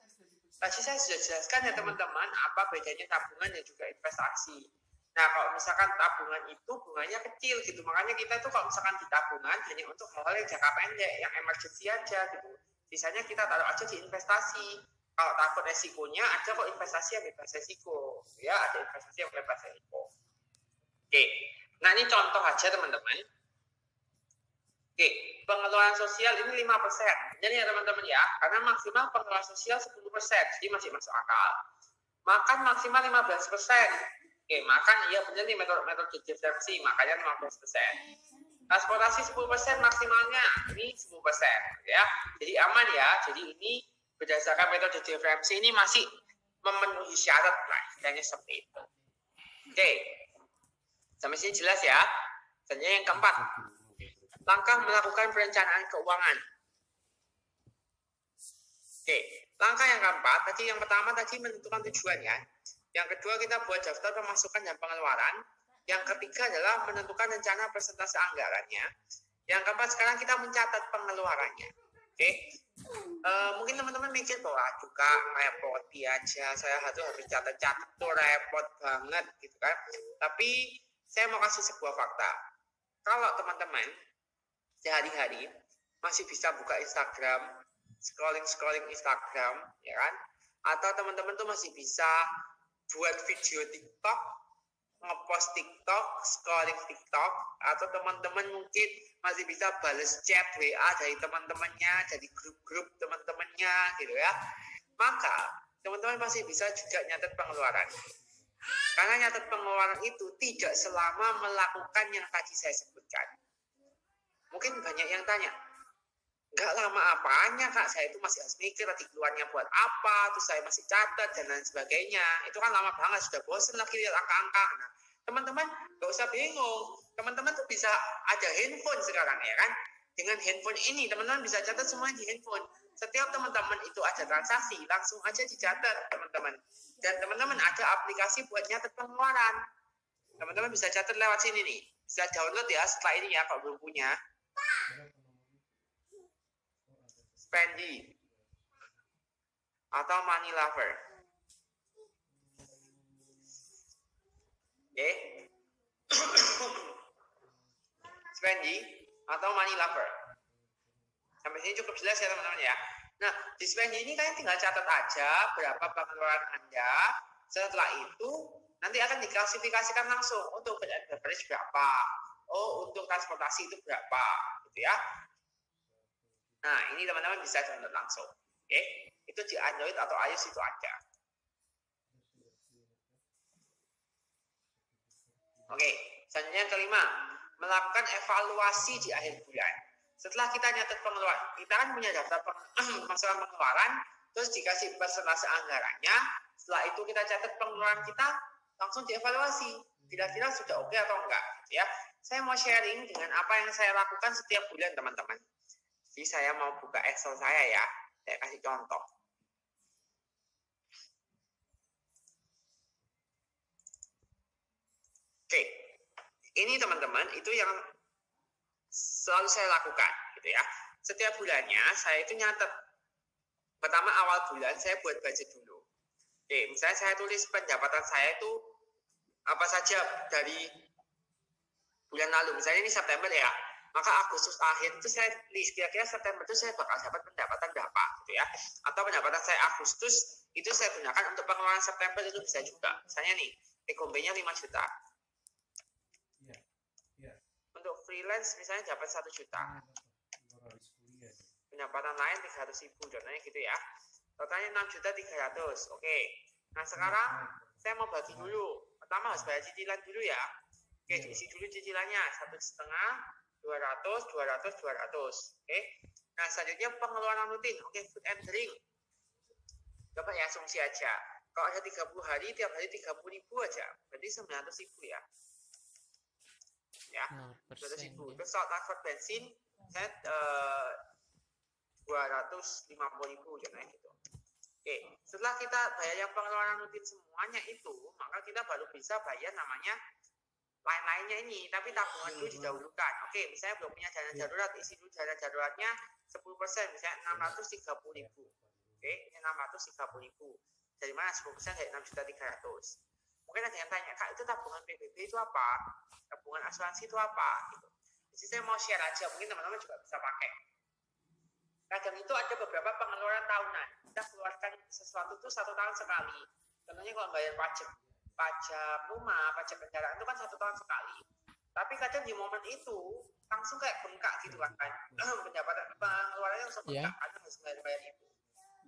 Tadi saya sudah jelaskan ya teman-teman, apa bedanya tabungan dan juga investasi. Nah, kalau misalkan tabungan itu bunganya kecil gitu, makanya kita itu kalau misalkan di tabungan hanya untuk hal-hal yang jangka pendek, yang emergency aja gitu. Sisanya kita taruh aja di investasi. Kalau takut resikonya, ada kok investasi yang bebas resiko. Ya, ada investasi yang bebas resiko. Oke, nah ini contoh aja teman-teman. Oke, pengeluaran sosial ini 5%. Jadi ya teman-teman ya, karena maksimal pengeluaran sosial 10%, jadi masih masuk akal. Makan maksimal 15%. Oke, makan iya benar nih metode differentiasi, makanya 15%. Transportasi 10% maksimalnya, ini 10%. Ya, jadi aman ya. Jadi ini berdasarkan metode differentiasi ini masih memenuhi syarat lah, istilahnya seperti itu. Oke. Sampai sini jelas ya. Selanjutnya yang keempat, langkah melakukan perencanaan keuangan. Oke, langkah yang keempat, yang pertama tadi menentukan tujuan ya. Yang kedua kita buat daftar pemasukan dan pengeluaran. Yang ketiga adalah menentukan rencana persentase anggarannya. Yang keempat sekarang kita mencatat pengeluarannya. Oke, mungkin teman-teman mikir bahwa juga repot aja, saya harus catat-catat tuh repot banget gitu kan. Tapi saya mau kasih sebuah fakta. Kalau teman-teman sehari-hari masih bisa buka Instagram, scrolling Instagram, ya kan? Atau teman-teman tuh masih bisa buat video TikTok, ngepost TikTok, scrolling TikTok, atau teman-teman mungkin masih bisa bales chat WA dari teman-temannya, dari grup-grup teman-temannya, gitu ya. Maka teman-teman masih bisa juga nyatet pengeluaran. Karena nyatet pengeluaran itu tidak selama melakukan yang tadi saya sebutkan. Mungkin banyak yang tanya, nggak lama apanya Kak, saya itu masih harus mikir tadi keluarnya buat apa, terus saya masih catat dan lain sebagainya. Itu kan lama banget, sudah bosen lagi lihat angka-angka. Nah, teman-teman nggak usah bingung, teman-teman tuh bisa ada handphone sekarang ya kan. Dengan handphone ini teman-teman bisa catat semuanya di handphone. Setiap teman-teman itu ada transaksi, langsung aja dicatat teman-teman. Dan teman-teman ada aplikasi buat nyatet pengeluaran. Teman-teman bisa catat lewat sini nih. Bisa download ya setelah ini ya kalau belum punya. Spendy atau Money Lover. Oke. Spendy atau Money Lover. Sampai sini cukup jelas ya teman-teman ya. Nah, di Spendy ini kalian tinggal catat aja berapa pengeluaran Anda. Setelah itu nanti akan diklasifikasikan langsung untuk food and beverage berapa. Oh, untuk transportasi itu berapa, gitu ya. Nah, ini teman-teman bisa download langsung. Oke. Itu di Android atau iOS itu ada. Oke, selanjutnya yang kelima, melakukan evaluasi di akhir bulan. Setelah kita nyatet pengeluaran, kita kan punya daftar masalah pengeluaran, terus dikasih persentase anggarannya. Setelah itu kita catat pengeluaran kita, langsung dievaluasi. Kira-kira sudah oke atau enggak, gitu ya. Saya mau sharing dengan apa yang saya lakukan setiap bulan, teman-teman. Jadi saya mau buka Excel saya ya. Saya kasih contoh. Oke, ini teman-teman itu yang selalu saya lakukan, gitu ya. Setiap bulannya saya itu nyatet. Pertama awal bulan saya buat budget dulu. Oke, misalnya saya tulis pendapatan saya itu apa saja dari bulan lalu. Misalnya ini September ya, maka Agustus akhir itu saya list kira-kira September itu saya bakal dapat pendapatan berapa, gitu ya. Atau pendapatan saya Agustus itu saya gunakan untuk pengeluaran September itu bisa juga. Misalnya nih, EKB-nya 5 juta. Untuk freelance misalnya dapat 1 juta. Pendapatan lain 300.000, contohnya gitu ya. Totalnya 6.300.000. Oke. Nah sekarang saya mau bagi dulu. Pertama harus bayar cicilan dulu ya. Oke, diisi dulu cicilannya 1,5, 200, 200, 200. Oke. Nah selanjutnya pengeluaran rutin. Oke, food and drink. Coba ya asumsi aja. Kalau ada 30 hari, tiap hari 30.000 aja. Berarti 900.000 ya. Ya, 200.000. Terus soal transport bensin, saya 250.000, contohnya gitu. Oke, setelah kita bayar yang pengeluaran rutin semuanya itu, maka kita baru bisa bayar namanya lain-lainnya ini. Tapi tabungan dulu didahulukan. Oke, misalnya belum punya dana darurat, isi dulu dana daruratnya 10%, misalnya 630.000. Oke, ini 630.000. Dari mana 10% dari 6.300.000? Mungkin ada yang tanya, Kak, itu tabungan PBB itu apa? Tabungan asuransi itu apa? Gitu. Jadi saya mau share aja, mungkin teman-teman juga bisa pakai. Kadang itu ada beberapa pengeluaran tahunan. Kita keluarkan sesuatu itu 1 tahun sekali. Contohnya kalau bayar pajak rumah, pajak kendaraan itu kan 1 tahun sekali. Tapi kadang di momen itu langsung kayak bengkak gitu kan. Pendapatan pengeluarannya langsung bengkak karena harus bayar itu.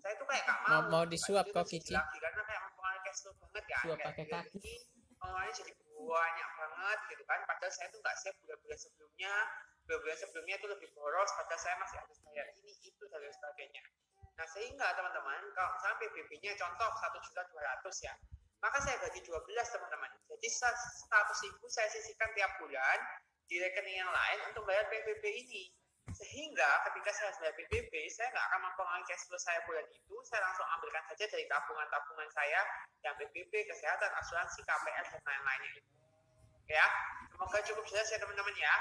Saya tuh kayak gak mau disuap kok Kici. Karena kayak mempengaruhi cash flow banget ya. Suap pakai kaki. Pengeluarannya jadi banyak banget gitu kan. Padahal saya tuh nggak siap bulan-bulan sebelumnya. Bulan-bulan sebelumnya itu lebih boros. Padahal saya masih harus bayar ini, itu, dan lain sebagainya. Nah sehingga teman-teman, kalau misalnya PBB-nya contoh 1.200.000 ya. Maka saya bagi 12 teman-teman. Jadi 100.000 saya sisihkan tiap bulan di rekening yang lain untuk bayar PBB ini. Sehingga ketika saya bayar PBB, saya nggak akan mempengaruhi cash flow saya bulan itu. Saya langsung ambilkan saja dari tabungan-tabungan saya yang PBB, kesehatan, asuransi, KPR, dan lain-lainnya. Ya, semoga cukup jelas ya teman-teman ya.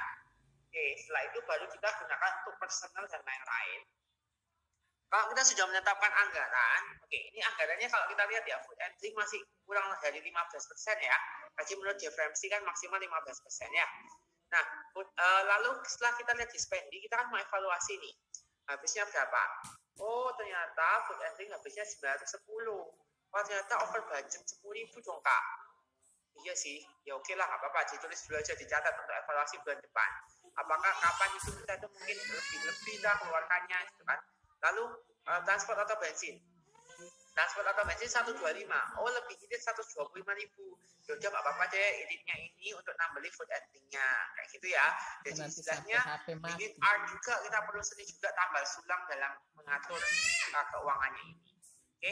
Oke, setelah itu baru kita gunakan untuk personal dan lain-lain. Kalau kita sudah menetapkan anggaran, oke, ini anggarannya kalau kita lihat ya, food and drink masih kurang dari 15% ya. Jadi menurut Jeffrey kan maksimal 15% ya. Nah, lalu setelah kita lihat di spending, kita kan mau evaluasi nih. Habisnya berapa? Oh, ternyata food and drink habisnya 910. Oh, ternyata over budget 10.000 dong, Kak. Iya sih, ya oke lah, nggak apa-apa. Ditulis dulu aja, dicatat untuk evaluasi bulan depan. Apakah kapan itu kita itu mungkin lebih lah keluarkannya, gitu kan. Lalu, transport atau bensin. Transport atau bensin 125. Oh, lebih irit 125.000. Yaudah nggak apa-apa deh, iritnya ini untuk nambeli food and drink-nya. Kayak gitu ya. Jadi istilahnya, ini art juga, kita perlu seni juga tambal sulam dalam mengatur keuangannya ini. Oke?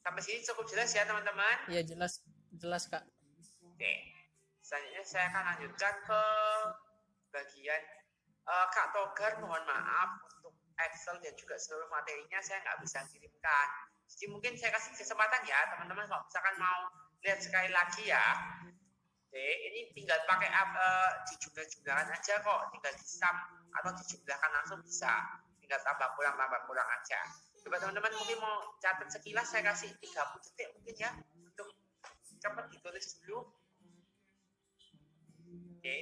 Sampai sini cukup jelas ya teman-teman? Iya jelas Kak. Oke. Selanjutnya saya akan lanjutkan ke bagian Kak Togar, mohon maaf untuk Excel dan juga seluruh materinya saya nggak bisa kirimkan. Jadi mungkin saya kasih kesempatan ya teman-teman kalau misalkan mau lihat sekali lagi ya. Oke, ini tinggal pakai dijumlah-jumlahkan aja kok, tinggal disum atau dijumlahkan langsung bisa. Tinggal tambah kurang aja. Coba teman-teman mungkin mau catat sekilas, saya kasih 30 detik mungkin ya untuk cepat ditulis dulu. Oke.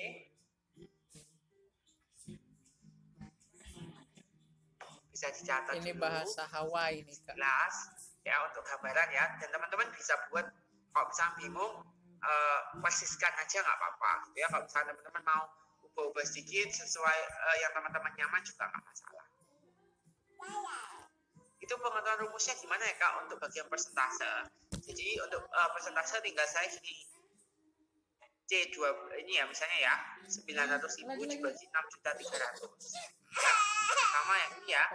Bisa dicatat ini dulu. Bahasa Hawaii nih Kak. Jelas ya untuk gambaran ya, dan teman-teman bisa buat kalau misalnya bingung persiskan aja nggak apa-apa gitu ya. Kalau misalnya teman-teman mau ubah-ubah sedikit sesuai yang teman-teman nyaman juga nggak masalah. Itu pengetahuan rumusnya gimana ya Kak untuk bagian persentase. Jadi untuk persentase tinggal saya gini, C2 ini ya misalnya ya 900.000 dibagi 6.300.000 ya. Sama yang ini ya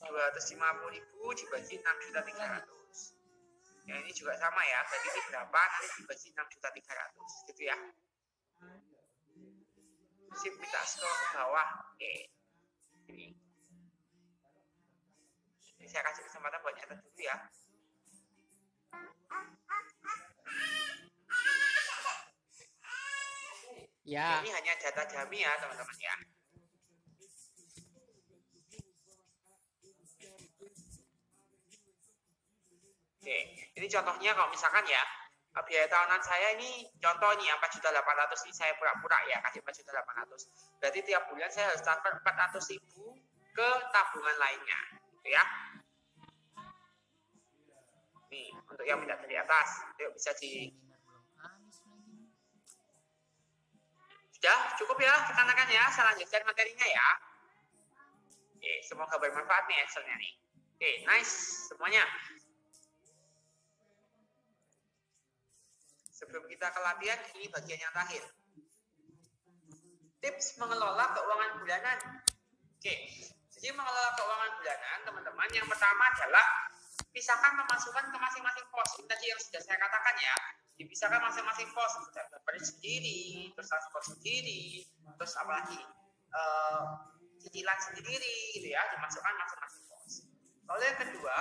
250.000 dibagi 6.300.000. Ya ini juga sama ya, berarti ini berapa nanti dibagi 6.300.000 gitu ya. Sip, kita scroll ke bawah. Oke. Ini saya kasih kesempatan buat nyatet dulu ya. Ya. Ini hanya data Jami ya teman-teman ya. Oke, ini contohnya kalau misalkan ya biaya tahunan saya ini contoh nih 4.800.000 ini saya pura-pura ya kasih 4.800.000. Berarti tiap bulan saya harus transfer 400.000 ke tabungan lainnya, gitu ya. Nih untuk yang tidak dari atas, yuk bisa di. Sudah cukup ya rekan-rekan ya, saya lanjutkan materinya ya. Oke, semoga bermanfaat nih Excelnya nih. Oke, nice semuanya. Sebelum kita ke latihan, ini bagian yang terakhir. Tips mengelola keuangan bulanan. Oke, jadi mengelola keuangan bulanan, teman-teman, yang pertama adalah pisahkan pemasukan ke masing-masing pos. Ini tadi yang sudah saya katakan ya, dipisahkan masing-masing pos. Beli sendiri, terus transport sendiri, terus apalagi cicilan sendiri, gitu ya, dimasukkan masing-masing pos. Lalu yang kedua,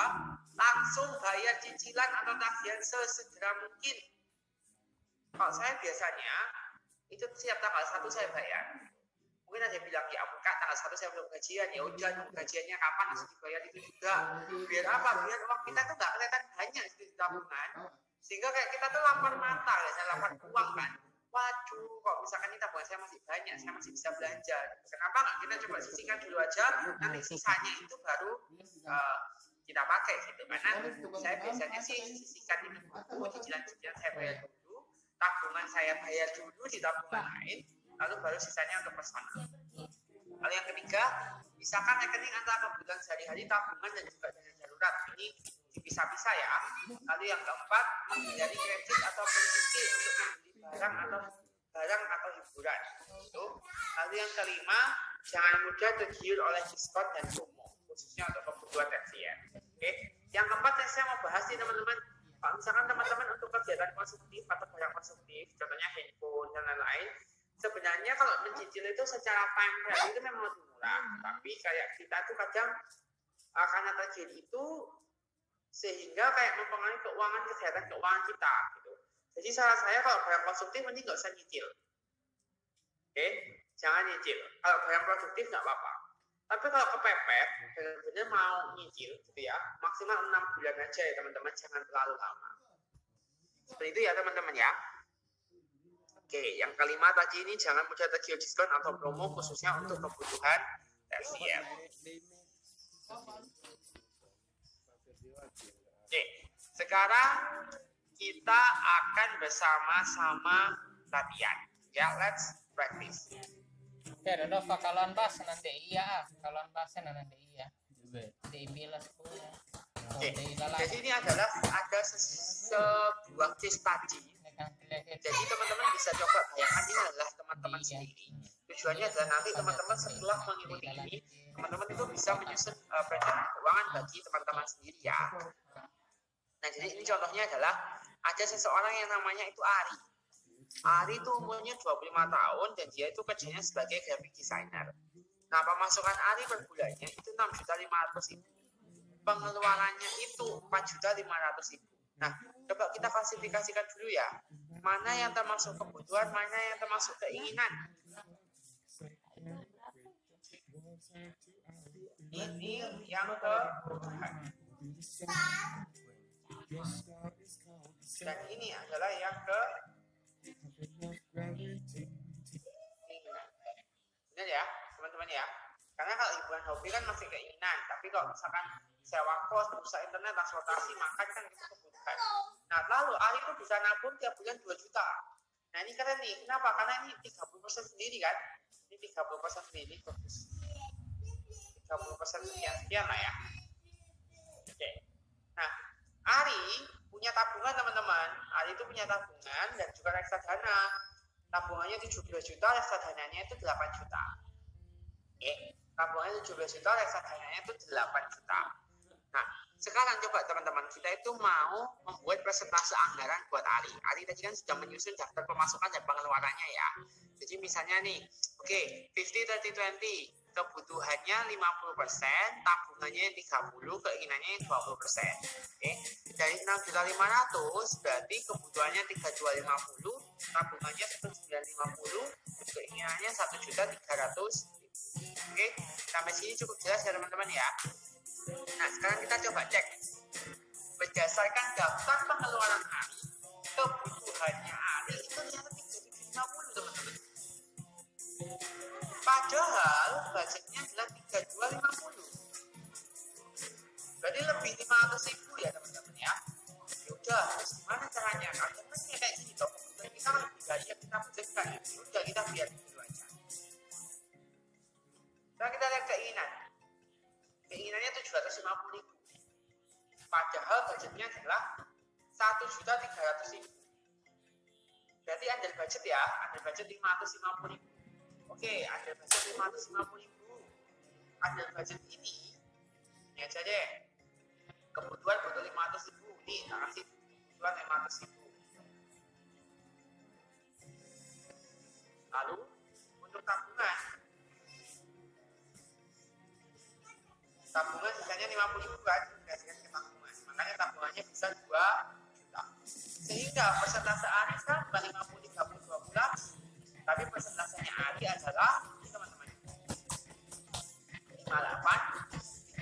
langsung bayar cicilan atau tagihan sesegera mungkin. Kalau saya biasanya itu setiap tanggal 1 saya bayar. Mungkin ada yang bilang ya ampun Kak, tanggal 1 saya belum gajian, ya udah nunggu gajiannya kapan langsung dibayar itu juga. Biar apa? Biar uang kita tuh nggak kelihatan banyak di tabungan, sehingga kayak kita tuh lapar mata ya, saya lapar uang kan. Waduh, kok misalkan ini tabungan saya masih banyak, saya masih bisa belanja. Kenapa nggak kita coba sisihkan dulu aja, nanti sisanya itu baru kita pakai gitu. Karena saya biasanya sih sisihkan ini dulu, cicilan-cicilan saya bayar dulu, tabungan saya bayar dulu di tabungan lain, lalu baru sisanya untuk personal. Lalu yang ketiga, pisahkan rekening antara kebutuhan sehari-hari, tabungan dan juga dana darurat. Ini dipisah-pisah ya. Lalu yang keempat, menghindari kredit atau mencicil untuk membeli barang atau hiburan. Itu. Lalu yang kelima, jangan mudah tergiur oleh diskon dan promo, khususnya untuk kebutuhan tersier. Oke. Yang keempat yang saya mau bahas nih teman-teman. Kalau misalkan teman-teman untuk kegiatan konsumtif atau barang konsumtif, contohnya handphone dan lain-lain, sebenarnya kalau mencicil itu secara temporer itu memang lebih murah, tapi kayak kita tuh kadang karena tergiur itu sehingga kayak mempengaruhi kesehatan keuangan kita gitu. Jadi saran saya kalau barang konsumtif mending nggak usah nyicil. Oke, jangan nyicil. Kalau barang produktif nggak apa-apa. Tapi kalau kepepet, benar-benar mau nyicil gitu ya, maksimal 6 bulan aja ya teman-teman, jangan terlalu lama. Seperti itu ya teman-teman ya. Oke, yang kelima tadi ini jangan mudah tergiur diskon atau promo khususnya untuk kebutuhan tersier. Oke, sekarang kita akan bersama-sama latihan. Ya, let's practice. Oke, Dodo, kalon bas nanti iya, kalon basnya nanti iya. Di bilas punya. Oke, jadi ini adalah ada sebuah case study. Jadi teman-teman bisa coba bayangkan ini adalah teman-teman sendiri. Tujuannya adalah nanti teman-teman setelah mengikuti ini, teman-teman itu bisa menyusun perencanaan keuangan bagi teman-teman sendiri ya. Nah, jadi ini contohnya adalah ada seseorang yang namanya itu Ari. Ari itu umurnya 25 tahun dan dia itu kerjanya sebagai graphic designer. Nah, pemasukan Ari per bulannya itu 6.500.000. Pengeluarannya itu 4.500.000. Nah, coba kita klasifikasikan dulu ya. Mana yang termasuk kebutuhan, mana yang termasuk keinginan. Ini yang kebutuhan. Dan ini adalah yang benar ya teman-teman ya, karena kalau hiburan hobi kan masih keinginan, tapi kalau misalkan sewa kos, pulsa internet, transportasi, makan kan itu kebutuhan. Nah lalu Ari itu bisa nabung tiap bulan 2 juta. Nah ini keren nih, kenapa? Karena ini 30% sendiri kan, ini 30% sendiri, 30% sekian lah ya. Oke. Nah Ari punya tabungan teman-teman. Ari itu punya tabungan dan juga reksadana. tabungannya 17 juta, reksadananya itu 8 juta. Oke, tabungannya 17 juta, reksadananya itu 8 juta. Nah, sekarang coba teman-teman, kita itu mau membuat presentase anggaran buat Ari. Ari tadi kan sudah menyusun daftar pemasukan dan pengeluarannya ya. Jadi misalnya nih, oke, 50-30-20, kebutuhannya 50%, tabungannya 30, keinginannya 20%. Oke, dari 6.500.000 berarti kebutuhannya 3.250, tabungannya 1.950, keinginannya 1.300.000. Oke, sampai sini cukup jelas ya teman-teman ya. Nah, sekarang kita coba cek. Berdasarkan daftar pengeluaran Ari, kebutuhannya Ari itu ternyata 3.750 teman-teman. Padahal budgetnya adalah 3.250. Berarti lebih 500.000 ya teman-teman ya. Ya udah, terus gimana caranya? Kalau kayak gini toh, kebutuhan kita lebih dari yang kita budgetkan. Ya udah, kita biar dulu aja. Sekarang kita lihat keinginan. Keinginannya 750.000. Padahal budgetnya adalah 1.300.000. Berarti under budget ya, under budget 550.000. Oke, under budget 550.000. Under budget ini aja deh. Kebutuhan butuh 500.000. Nih, tak kasih kebutuhan 500.000. Lalu untuk tabungan sisanya 50.000 kan, dikasihkan ke tabungan. Makanya tabungannya bisa 2 juta. Sehingga persentase Ari sekarang bukan 50-30-12, tapi persentasenya Ari adalah ini teman-teman,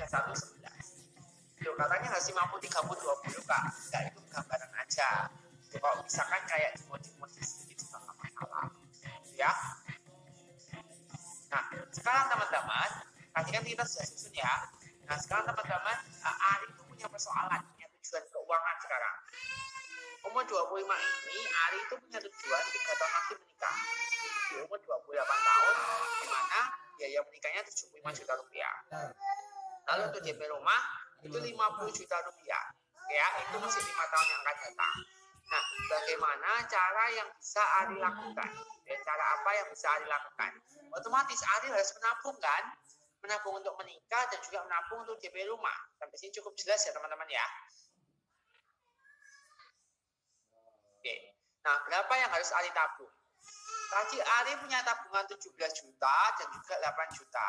58-31-11. Loh, katanya harus 50-30-20 Kak. Enggak, itu gambaran aja. Jadi, kalau misalkan kayak dimodif-modif sedikit juga nggak masalah. Ya. Nah, sekarang teman-teman, tadi kan kita sudah susun ya. Nah, sekarang teman-teman, Ari itu punya persoalan, punya tujuan keuangan sekarang. Umur 25 ini, Ari itu punya tujuan 3 tahun lagi menikah. Di umur 28 tahun, di mana biaya menikahnya 75 juta rupiah. Lalu untuk DP rumah, itu 50 juta rupiah. Ya, itu masih 5 tahun yang akan datang. Nah, bagaimana cara yang bisa Ari lakukan? Cara apa yang bisa Ari lakukan? Otomatis Ari harus menabung kan? Menabung untuk menikah dan juga menabung untuk DP rumah. Sampai sini cukup jelas ya teman-teman ya. Oke. Nah, berapa yang harus Ari tabung? Tadi Ari punya tabungan 17 juta dan juga 8 juta.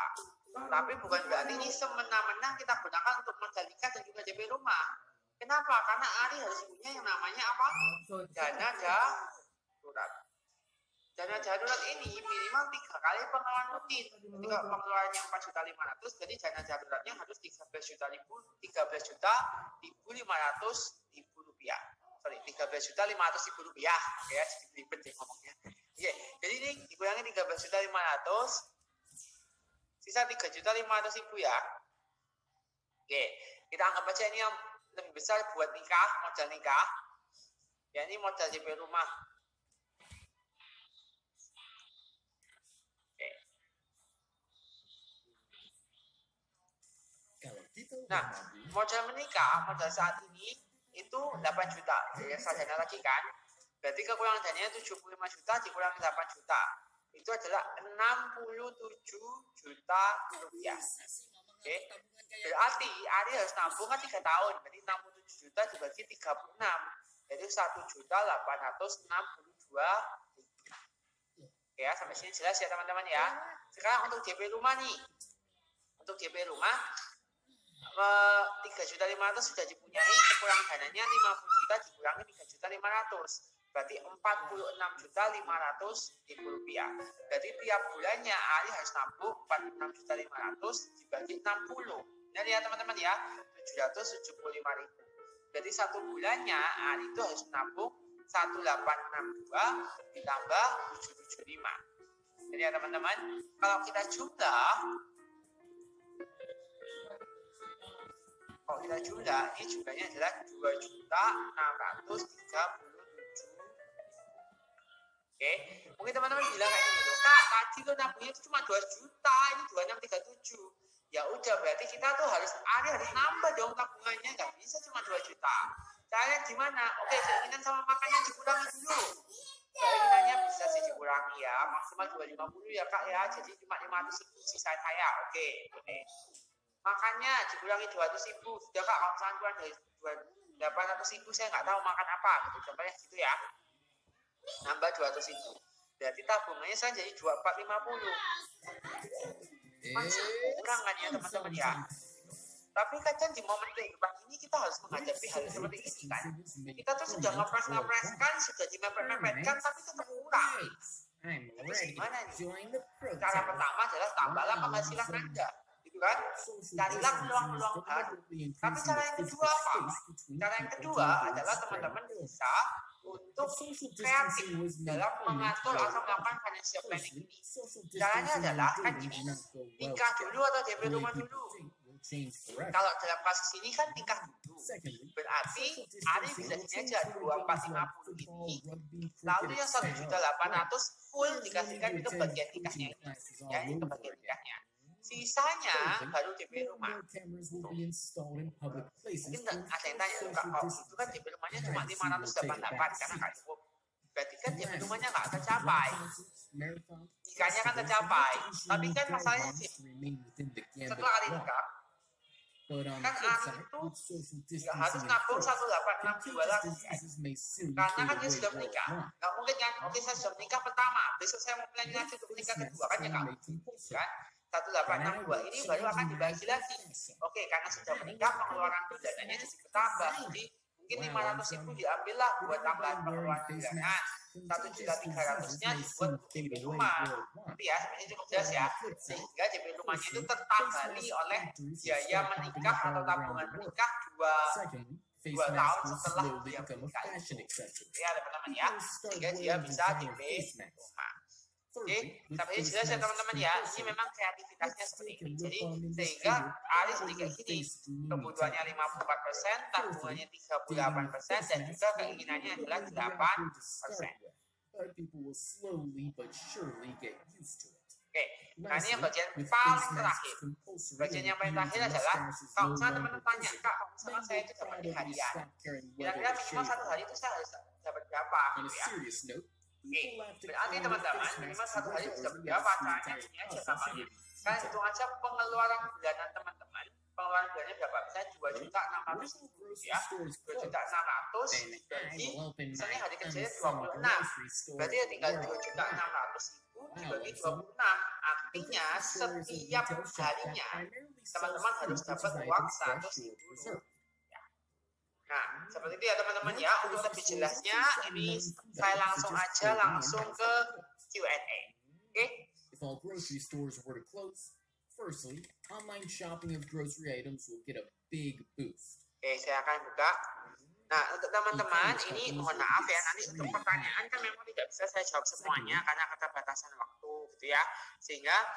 Tapi bukan berarti ini semena-mena kita gunakan untuk modal nikah dan juga DP rumah. Kenapa? Karena Ari harus punya yang namanya apa? Dana darurat. Dana darurat ini minimal 3 kali pengeluaran rutin. Ketika pengeluarannya 4.500.000, jadi dana daruratnya harus 13.500.000 rupiah. Sorry, 13.500.000 rupiah. Ya, jadi ribet ya ngomongnya. Oke, jadi ini dikurangi 13.500.000, sisa 3.500.000 ya. Oke, kita anggap aja ini yang lebih besar buat nikah, modal nikah. Ya, ini modal DP rumah. Nah, modal menikah, modal saat ini itu 8 juta. Ya, sadana lagi kan. Berarti kekurangan dananya 75 juta dikurangi 8 juta. Itu adalah 67 juta rupiah. Oke. Berarti Ari harus nabung kan 3 tahun. Berarti 67 juta dibagi 36. Jadi 1.862. Ya, sampai sini jelas ya teman-teman ya. Sekarang untuk DP rumah nih. Untuk DP rumah 3.500.000 sudah dipunyai, kekurangan dananya 50 juta dikurangi 3.500.000, berarti 46.500.000 rupiah. Berarti tiap bulannya Ari harus nabung 46.500.000 dibagi 60. Jadi ya teman-teman ya, 775.000. Berarti satu bulannya Ari itu harus nabung 1862 ditambah 775. Jadi ya teman-teman, kalau kita jumlah, ini jumlahnya adalah 2.637. Oke, mungkin teman-teman bilang kayak gini loh, Kak, tadi lo nabungnya itu cuma 2 juta, ini 2637. Ya udah, berarti kita tuh harus nambah dong tabungannya, nggak bisa cuma 2 juta. Caranya gimana? Oke, keinginan sama makannya dikurangi dulu. keinginannya bisa sih dikurangi ya, maksimal 250 ya kak ya, jadi cuma 500.000 sisa saya, oke. Makannya dikurangi 200.000, sudah kak, kalau misalnya kurang dari 800.000 saya nggak tahu makan apa, gitu contohnya gitu ya, nambah 200.000, berarti tabungannya saya jadi 2450, masih kurang kan ya teman-teman ya. Tapi kadang di momen kehidupan ini kita harus menghadapi hal seperti ini kan. Kita tuh sudah ngepres-ngepreskan, sudah dimepet-mepetkan, tapi tetap kurang. Terus gimana nih? Cara pertama adalah tambahlah penghasilan Anda, gitu kan? Carilah peluang-peluang baru. Tapi cara yang kedua apa? Cara yang kedua adalah teman-teman bisa untuk kreatif dalam mengatur atau melakukan financial planning ini. Caranya adalah kan gini, nikah dulu atau DP rumah dulu. Kalau dalam kasus ini kan nikah dulu, berarti Ari bisa gini aja 2450 ini, lalu yang 1.800.000 full dikasihkan ke bagian nikahnya ini, ya ini ke bagian nikahnya. Sisanya baru DP rumah. Mungkin ada yang tanya, kalau itu kan DP rumahnya cuma 588 karena nggak cukup. Berarti kan DP rumahnya nggak tercapai. Nikahnya kan tercapai, tapi kan masalahnya sih setelah Ari nikah, kan Ari itu nggak harus nabung 1862 lagi kan? Karena kan dia sudah menikah. Nggak mungkin kan, oke saya sudah menikah pertama, besok saya mau planning lagi untuk menikah kedua, kan ya nggak mungkin kan? 1862 ini baru akan dibagi lagi. Oke, karena sudah menikah pengeluaran bulanannya jadi bertambah. Jadi mungkin 500.000 diambillah buat tambahan pengeluaran bulanan. 1.300.000-nya dibuat DP rumah. Tapi ya sebenarnya cukup jelas ya. Sehingga DP rumahnya itu tertambali oleh biaya menikah atau tabungan menikah 2 tahun setelah dia menikah. Ya teman-teman ya. Sehingga dia bisa DP rumah. Oke, sampai ini jelas ya teman-teman ya. Ini memang kreativitasnya seperti ini. Jadi sehingga Aris kayak gini, kebutuhannya 54%, tabungannya 38%, dan juga keinginannya adalah 8%. Oke, nah ini yang bagian paling terakhir. Bagian yang paling terakhir adalah kalau misalnya teman-teman tanya, kak, kalau misalnya saya itu dapat di harian, kira-kira minimal 1 hari itu saya harus dapat berapa gitu ya. Oke, berarti teman-teman minimal 1 hari bisa berapa? Caranya ini aja gampangnya. Kalian hitung aja pengeluaran bulanan teman-teman. Pengeluaran bulannya berapa? Misalnya 2.600.000 ya. 2.600.000 berarti misalnya hari kerjanya 26. Berarti ya tinggal 2.600.000 dibagi 26. Artinya setiap harinya teman-teman harus dapat uang 100.000. Nah, seperti itu ya teman-teman ya. Untuk lebih jelasnya, ini saya langsung ke Q&A. Oke? If all grocery stores were to close, firstly, online shopping of grocery items will get a big boost. Oke, saya akan buka. Nah, untuk teman-teman, ini mohon maaf ya, nanti untuk pertanyaan kan memang tidak bisa saya jawab semuanya karena keterbatasan waktu gitu ya. Sehingga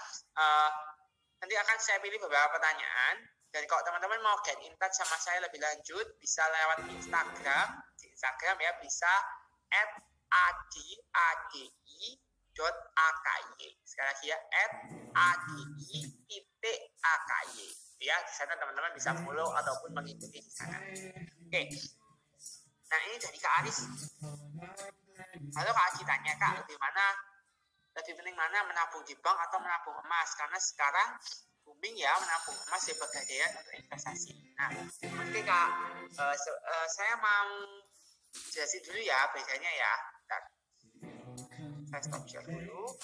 nanti akan saya pilih beberapa pertanyaan. Dan kalau teman-teman mau get in touch sama saya lebih lanjut, bisa lewat Instagram. Di Instagram ya, bisa @adi.aky. Sekali lagi ya, @adi.aky. Ya, di sana teman-teman bisa follow ataupun mengikuti di sana. Oke. Nah, ini dari Kak Aris. Halo Kak Aji, tanya Kak, lebih penting mana menabung di bank atau menabung emas? Karena sekarang booming ya menabung emas sebagai daya untuk investasi. Nah, oke Kak, saya mau jelasin dulu ya bedanya ya. Bentar. Saya stop share dulu.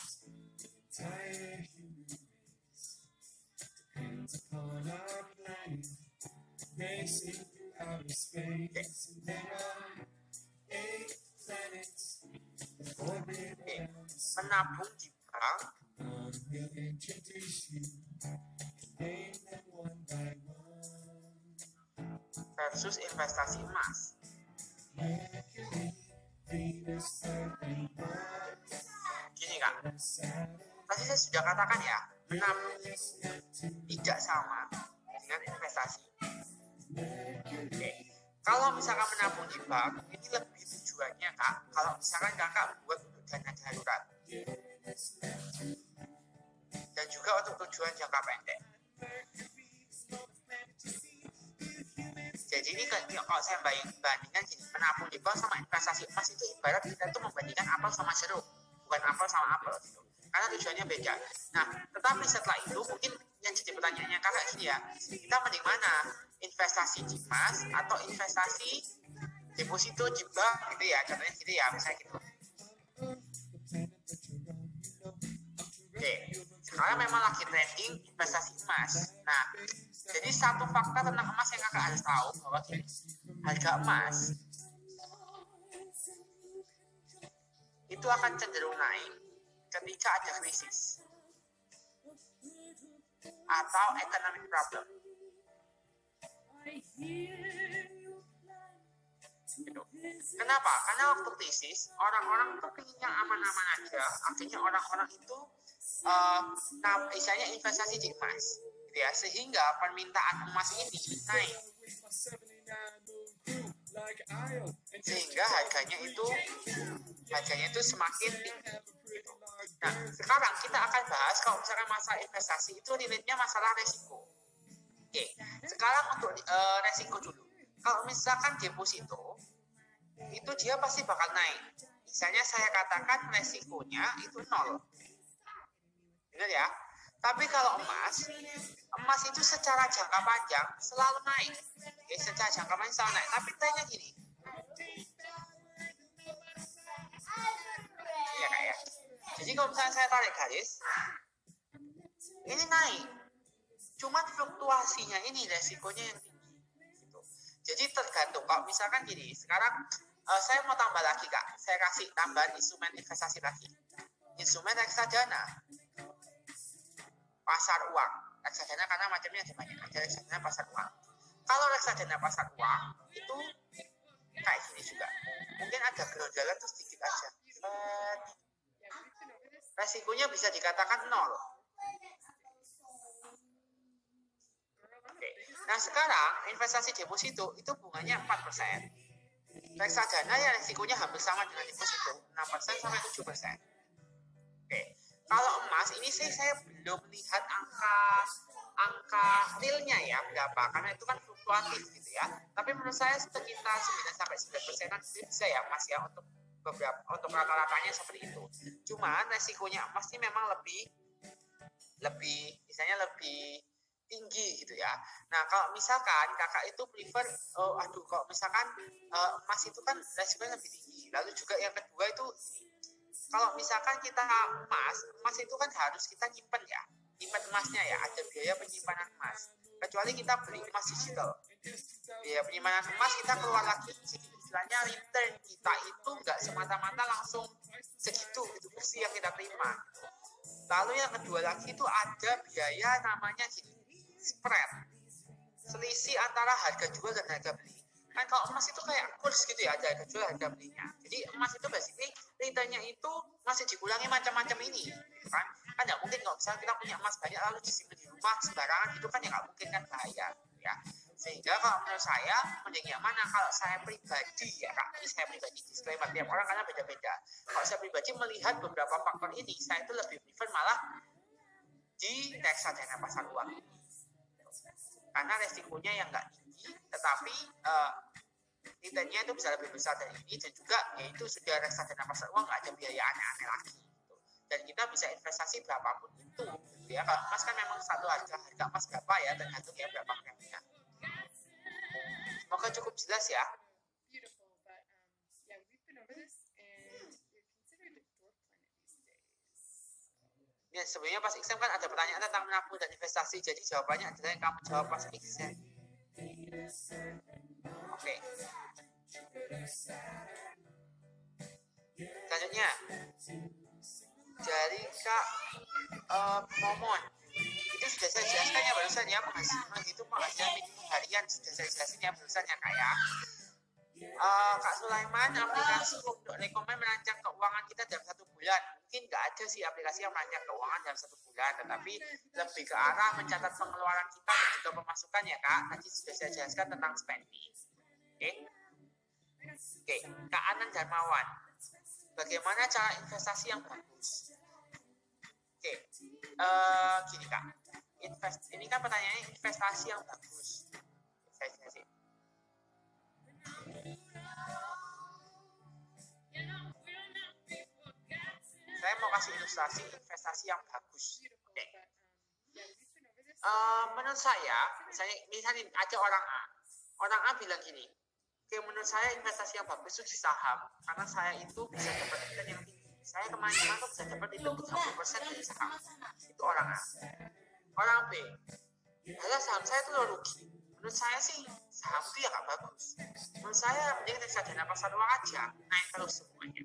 Oke. Menabung di bank versus investasi emas. Gini Kak, tadi saya sudah katakan ya, menabung tidak sama dengan investasi. Oke. Kalau misalkan menabung di bank, ini lebih tujuannya Kak, kalau misalkan Kakak buat untuk dana darurat dan juga untuk tujuan jangka pendek. Jadi ini kalau saya bandingkan gini, menabung di bank sama investasi emas itu ibarat kita tuh membandingkan apel sama jeruk, bukan apel sama apel gitu. Karena tujuannya beda. Nah, tetapi setelah itu mungkin yang jadi pertanyaannya kakak gini ya, kita mending mana? Investasi di emas atau investasi deposito di bank gitu ya, contohnya gitu ya, misalnya gitu. Oke, sekarang memang lagi trending investasi emas. Nah, jadi satu fakta tentang emas yang kakak harus tahu bahwa harga emas itu akan cenderung naik ketika ada krisis atau economic problem. Gitu. Kenapa? Karena waktu krisis orang-orang tuh pengen yang aman-aman aja. Akhirnya orang-orang itu misalnya investasi di emas, gitu ya. Sehingga permintaan emas ini naik. Sehingga harganya itu semakin tinggi. Gitu. Nah, sekarang kita akan bahas kalau misalkan masalah investasi itu relate-nya masalah resiko. Oke, sekarang untuk resiko dulu. Kalau misalkan deposito, itu dia pasti bakal naik. Misalnya saya katakan resikonya itu 0. Benar ya? Tapi kalau emas itu secara jangka panjang selalu naik. Oke, secara jangka panjang selalu naik. Tapi tanya gini. Iya Kak ya. Jadi kalau misalnya saya tarik garis, ini naik. Cuman fluktuasinya ini resikonya yang tinggi. Gitu. Jadi tergantung. Kalau misalkan gini, sekarang saya mau tambah lagi Kak. Saya kasih tambahan instrumen investasi lagi. Instrumen reksadana. Pasar uang. Reksadana karena macamnya ada banyak. Ada reksadana pasar uang. Kalau reksadana pasar uang itu kayak gini juga. Mungkin ada geronjalan tuh sedikit aja. Resikonya bisa dikatakan 0. Oke. Nah sekarang investasi deposito itu bunganya 4%. Reksadana ya resikonya hampir sama dengan deposito, 6% sampai 7%. Oke. Kalau emas ini sih saya belum lihat angka realnya ya berapa, karena itu kan fluktuatif gitu ya. Tapi menurut saya sekitar 9 sampai 9%-an bisa ya emas ya untuk rata-ratanya seperti itu. Cuman resikonya emas ini memang lebih tinggi gitu ya. Nah kalau misalkan kakak itu prefer, kalau misalkan emas itu kan resikonya lebih tinggi. Lalu juga yang kedua itu, kalau misalkan kita emas itu kan harus kita nyimpen ya, nyimpen emasnya ya, ada biaya penyimpanan emas. Kecuali kita beli emas digital, biaya penyimpanan emas kita keluar lagi, istilahnya return kita itu nggak semata-mata langsung segitu itu kursi yang kita terima. Lalu yang kedua lagi itu ada biaya namanya gini, spread, selisih antara harga jual dan harga beli. Kan kalau emas itu kayak kurs gitu ya, ada harga jual harga belinya. Jadi emas itu basically returnnya itu masih dikurangi macam-macam ini, gitu kan? Kan nggak mungkin kalau misalnya kita punya emas banyak lalu disimpan di rumah sembarangan, itu kan ya nggak mungkin, kan bahaya, ya. Sehingga kalau menurut saya mending yang mana? Kalau saya pribadi ya Kak, ini saya pribadi, disclaimer tiap orang karena beda-beda. Kalau saya pribadi melihat beberapa faktor ini, saya itu lebih prefer malah di reksadana pasar uang ini. Karena resikonya yang nggak tinggi, tetapi returnnya itu bisa lebih besar dari ini, dan juga yaitu sudah reksadana pasar uang nggak ada biaya aneh-aneh lagi gitu. Dan kita bisa investasi berapapun itu gitu ya. Kalau emas kan memang satu harga emas berapa ya, tergantung ya berapa gramnya. Semoga cukup jelas ya. Ya, sebenarnya pas exam kan ada pertanyaan tentang menabung dan investasi, jadi jawabannya adalah yang kamu jawab pas exam. Oke. Selanjutnya dari Kak Momon, itu sudah saya jelaskan ya barusan ya, penghasilan itu penghasilan minimum harian sudah saya jelasin ya barusan ya Kak ya. Kak Sulaiman, aplikasi untuk rekomen merancang keuangan kita dalam 1 bulan. Mungkin nggak ada sih aplikasi yang merancang keuangan dalam 1 bulan, tetapi lebih ke arah mencatat pengeluaran kita dan juga pemasukan ya Kak. Tadi sudah saya jelaskan tentang spending. Oke. Kak Anan Darmawan, bagaimana cara investasi yang bagus? Oke. Gini Kak, ini kan pertanyaannya investasi yang bagus. Investasi. kasih ilustrasi investasi yang bagus. Oke. Menurut saya, misalnya ada orang A. Orang A bilang gini, oke, menurut saya investasi yang bagus itu di saham, karena saya itu bisa dapat return yang tinggi. Saya kemarin bisa dapat return 30% dari saham. Itu orang A. Orang B, saham saya itu rugi. Menurut saya sih saham itu ya nggak bagus. Menurut saya mending reksadana pasar uang aja, naik terus semuanya.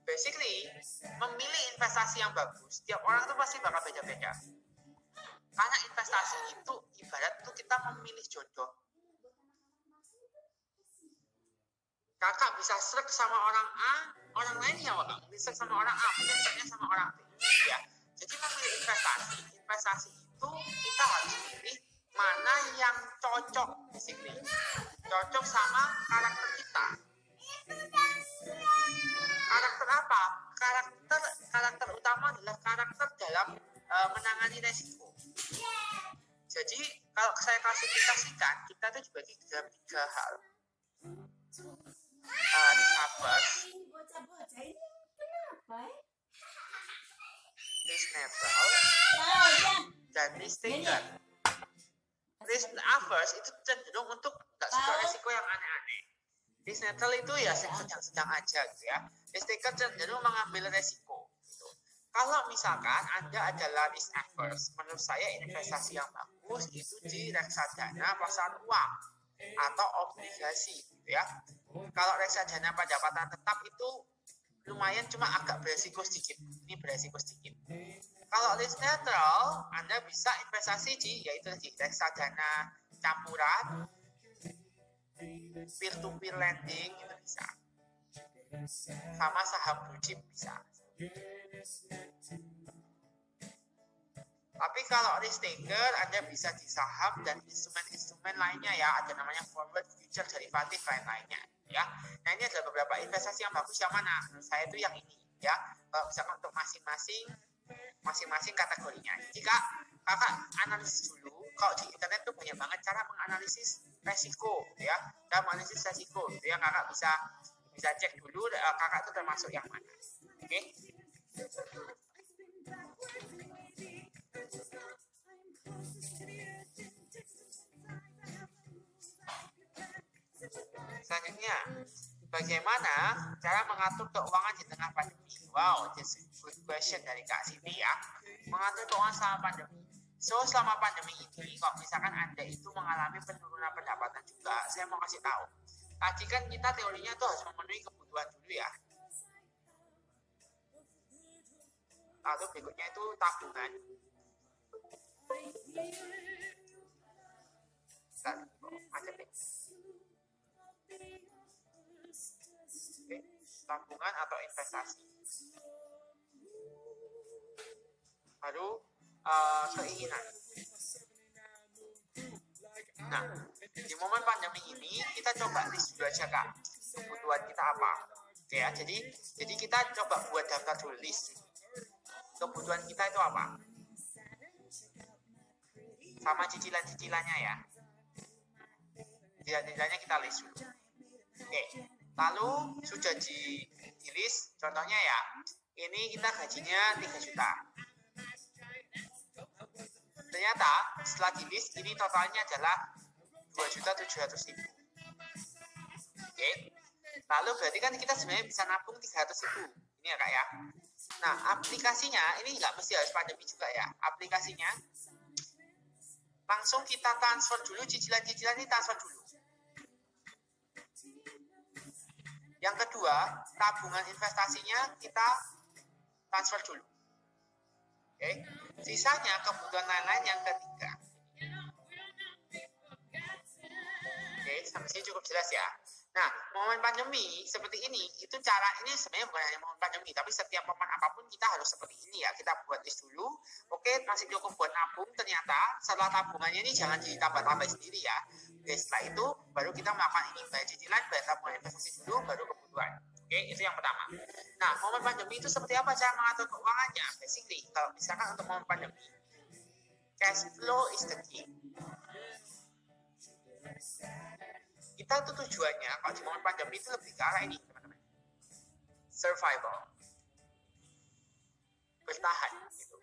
Basically, memilih investasi yang bagus, tiap orang itu pasti bakal beda-beda. Karena investasi itu ibarat itu kita memilih jodoh. Kakak bisa serak sama orang A, orang lain yang bakal bisa sama orang A, mungkin seraknya sama orang B. Ya, jadi memilih investasi itu kita harus pilih mana yang cocok basically. Cocok sama karakter kita. Karakter apa? Karakter utama adalah karakter dalam menangani resiko. Jadi kalau saya klasifikasikan, kita itu dibagi dalam 3 hal. Risk averse, risk neutral, dan risk taker. Risk averse itu cenderung untuk nggak suka resiko yang aneh-aneh. Risk neutral itu ya sedang-sedang aja gitu ya. Risk taker cenderung mengambil resiko. Gitu. Kalau misalkan Anda adalah risk averse, menurut saya investasi yang bagus itu di reksadana pasar uang atau obligasi, gitu ya. Kalau reksadana pendapatan tetap itu lumayan, cuma agak beresiko sedikit. Ini beresiko sedikit. Kalau risk neutral, Anda bisa investasi di yaitu di reksadana campuran, peer-to-peer lending itu bisa, sama saham blue chip bisa. Tapi kalau risk taker, Anda bisa di saham dan instrumen-instrumen lainnya ya, ada namanya forward, future, derivatif lain-lainnya ya. Nah ini adalah beberapa investasi yang bagus yang mana? Menurut saya itu yang ini ya. Kalau misalkan untuk masing-masing kategorinya. Jika kakak analisis dulu, kalau di internet tuh banyak banget cara menganalisis resiko ya. Dan menganalisis resiko ya, kakak bisa cek dulu kakak itu termasuk yang mana. Oke. Selanjutnya, bagaimana cara mengatur keuangan di tengah pandemi? Wow, that's a good question dari Kak Siti ya. Mengatur keuangan selama pandemi. So, selama pandemi ini, kalau misalkan Anda itu mengalami penurunan pendapatan juga, saya mau kasih tahu. Tadi kan kita teorinya tuh harus memenuhi kebutuhan dulu ya. Lalu berikutnya itu tabungan. Macam ini. Oke, tabungan atau investasi. Baru keinginan. Nah, di momen pandemi ini kita coba list dulu aja Kak, kebutuhan kita apa. Oke ya, jadi kita coba buat daftar dulu list. Kebutuhan kita itu apa? Sama cicilan-cicilannya ya. Cicilan-cicilannya kita list dulu. Oke, lalu sudah di list, contohnya ya, ini kita gajinya 3 juta. Ternyata setelah di list, ini totalnya adalah 2.700.000. Oke, lalu berarti kan kita sebenarnya bisa nabung 300.000. Ini ya Kak ya. Nah, aplikasinya, ini nggak mesti harus pandemi juga ya. Aplikasinya, langsung kita transfer dulu, cicilan-cicilan ini transfer dulu. Yang kedua, tabungan investasinya kita transfer dulu. Oke, sisanya kebutuhan lain-lain yang ketiga. Oke, sampai sini cukup jelas ya. Nah, momen pandemi seperti ini, itu cara ini sebenarnya bukan hanya momen pandemi, tapi setiap momen apapun kita harus seperti ini ya. Kita buat list dulu. Oke, masih cukup buat nabung. Ternyata setelah tabungannya ini jangan ditambah-tambah sendiri ya. Oke, setelah itu baru kita melakukan ini, bayar cicilan, bayar tabungan investasi dulu, baru kebutuhan. Oke, itu yang pertama. Nah, momen pandemi itu seperti apa cara mengatur keuangannya? Basically, kalau misalkan untuk momen pandemi, cash flow is the key. Kita itu tujuannya, kalau di momen pandemi itu lebih ke arah ini, teman-teman. Survival. bertahan gitu.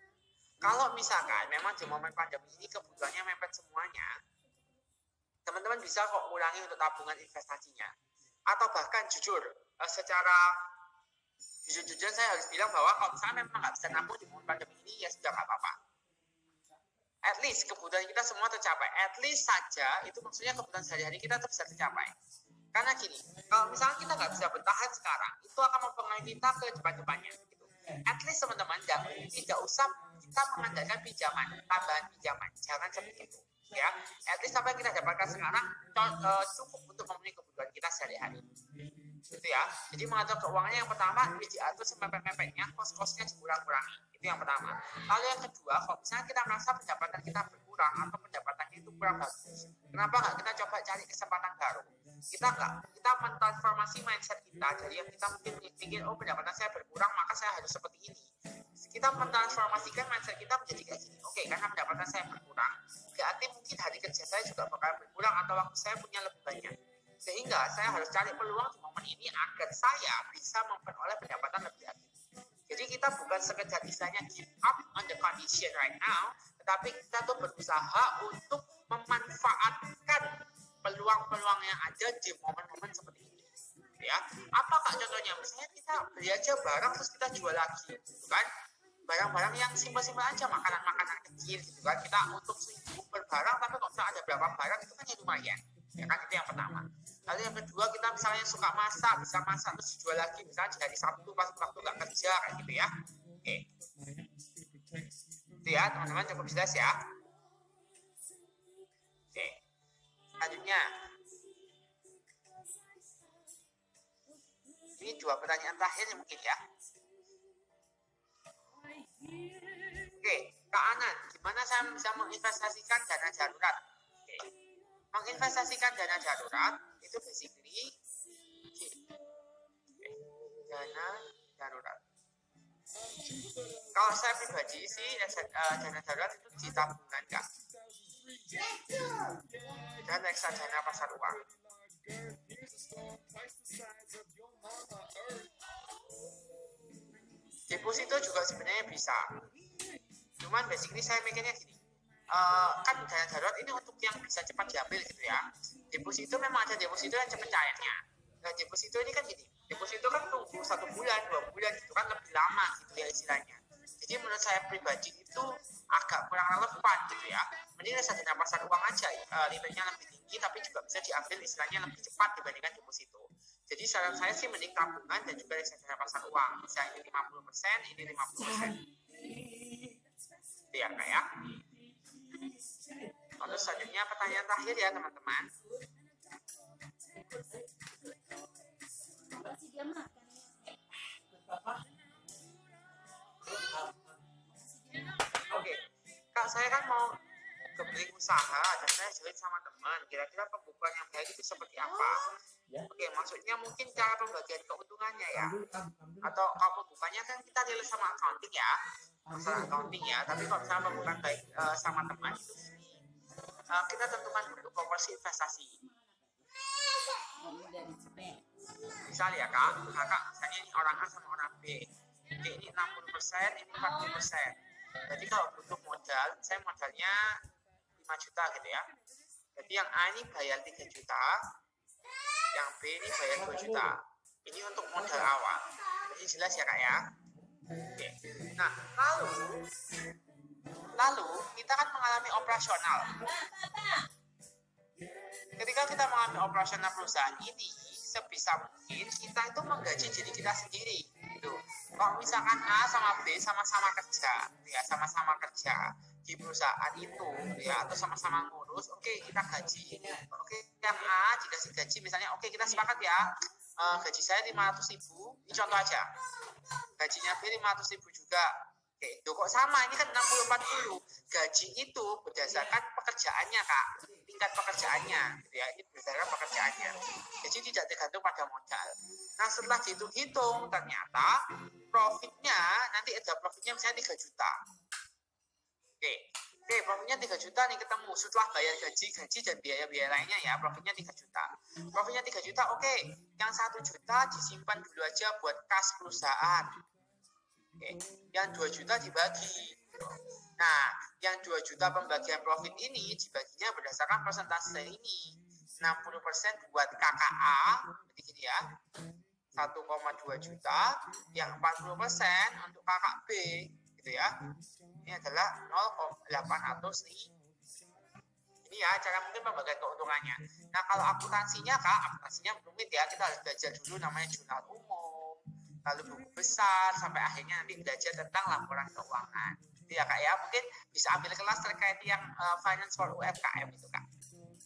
Kalau misalkan memang di momen pandemi ini kebutuhannya mepet semuanya, teman-teman bisa kok ulangi untuk tabungan investasinya. Atau bahkan jujur, secara jujur-jujur saya harus bilang bahwa kalau misalnya memang nggak bisa nabung di momen pandemi ini, ya sudah nggak apa-apa. At least kebutuhan kita semua tercapai. At least saja, itu maksudnya kebutuhan sehari-hari kita bisa tercapai. Karena gini, kalau misalnya kita nggak bisa bertahan sekarang, itu akan mempengaruhi kita ke depan-depannya. Gitu. At least teman-teman, tidak usah kita mengandalkan pinjaman, tambahan pinjaman. Jangan seperti itu. Ya, at least apa yang kita dapatkan sekarang cukup untuk memenuhi kebutuhan kita sehari-hari. Gitu ya. Jadi mengatur keuangannya yang pertama, diatur semepet-mepetnya, kos-kosnya dikurang-kurangi. Itu yang pertama. Lalu yang kedua, kalau misalnya kita merasa pendapatan kita berkurang atau pendapatannya itu kurang bagus, kenapa nggak kita coba cari kesempatan baru? Kita mentransformasi mindset kita dari yang kita mungkin pikir, oh pendapatan saya berkurang maka saya harus seperti ini. Kita mentransformasikan mindset kita menjadi kayak gini. Oke, karena pendapatan saya berkurang, berarti mungkin hari kerja saya juga bakal berkurang atau waktu saya punya lebih banyak. Sehingga saya harus cari peluang di momen ini agar saya bisa memperoleh pendapatan lebih lagi. Jadi kita bukan sekedar istilahnya give up on the condition right now, tetapi kita tuh berusaha untuk memanfaatkan peluang-peluang yang ada di momen-momen seperti ini. Ya, apakah contohnya? Misalnya kita beli aja barang terus kita jual lagi, gitu kan? Barang-barang yang simpel-simpel aja, makanan-makanan kecil, gitu kan? Kita untuk seminggu berbarang, tapi kalau misalnya ada berapa barang itu kan ya lumayan, ya kan? Itu yang pertama. Lalu yang kedua, kita misalnya suka masak, bisa masak terus jual lagi, misalnya di hari Sabtu pas waktu nggak kerja, kayak gitu ya. Oke, itu ya teman-teman, cukup jelas ya. Oke, selanjutnya. Ini 2 pertanyaan terakhir mungkin ya. Oke, Kak Anan, gimana saya bisa menginvestasikan dana darurat? Oke. Menginvestasikan dana darurat itu basically dana darurat. Kalau saya pribadi sih dana darurat itu di tabungan Kak. Dan reksadana pasar uang. Deposito juga sebenarnya bisa. Cuman basically saya mikirnya gini. Kan dana darurat ini untuk yang bisa cepat diambil gitu ya. Deposito memang ada deposito yang cepat cairnya. Nah deposito ini kan gini. Deposito kan tunggu 1 bulan, 2 bulan gitu kan lebih lama gitu ya istilahnya. Jadi menurut saya pribadi itu agak kurang relevan gitu ya. Mending reksadana pasar uang aja, nilainya lebih tinggi tapi juga bisa diambil istilahnya lebih cepat dibandingkan deposito. Jadi saran saya sih mending tabungan dan juga reksadana pasar uang. Bisa ini 50%, ini 50%. Itu ya Kak ya. Lalu selanjutnya pertanyaan terakhir ya teman-teman. Oke, Kak saya kan mau kebeli usaha dan saya join sama teman. Kira-kira pembukuan yang baik itu seperti apa? Oke, maksudnya mungkin cara pembagian keuntungannya ya. Atau kalau pembukuannya kan kita rilis sama accounting ya, masalah accounting ya. Tapi kalau misalnya pembukuan baik sama teman itu kita tentukan dulu proporsi investasi. Misal ya Kak, misalnya ini orang A sama orang B. Oke, ini 60%, ini 40%. Jadi kalau butuh modal, saya modalnya 5 juta gitu ya. Jadi yang A ini bayar 3 juta, yang B ini bayar 2 juta. Ini untuk modal awal. Jadi jelas ya Kak ya. Oke. Nah, lalu kita kan mengalami operasional. Ketika kita mengalami operasional perusahaan ini, sebisa mungkin kita itu menggaji diri kita sendiri. Gitu. Kalau misalkan A sama B sama-sama kerja, ya sama-sama kerja di perusahaan itu, ya atau sama-sama ngurus, oke, kita gaji. Oke, yang A dikasih gaji, misalnya oke, kita sepakat ya, gaji saya 500.000, ini contoh aja. Gajinya B 500.000 juga. Oke, kok sama, ini kan 60-40. Gaji itu berdasarkan pekerjaannya Kak, tingkat pekerjaannya, gitu ya. Ini berdasarkan pekerjaannya. Jadi tidak tergantung pada modal. Nah setelah dihitung ternyata profitnya, nanti ada profitnya misalnya 3 juta. Oke, profitnya 3 juta nih ketemu setelah bayar gaji dan biaya-biaya lainnya ya, profitnya 3 juta. Profitnya 3 juta, oke. Yang 1 juta disimpan dulu aja buat kas perusahaan. Oke. Yang 2 juta dibagi. Nah, yang 2 juta pembagian profit ini dibaginya berdasarkan persentase ini. 60% buat KKA, jadi gini ya, 1,2 juta, yang 40% untuk kakak B, gitu ya. Ini adalah 0,800 nih. Ini ya, cara mungkin pembagian keuntungannya. Nah, kalau akuntansinya Kak, akuntansinya rumit ya, kita harus belajar dulu namanya jurnal umum, lalu buku besar, sampai akhirnya nanti belajar tentang laporan keuangan. Itu ya Kak ya, mungkin bisa ambil kelas terkait yang finance for UMKM itu Kak.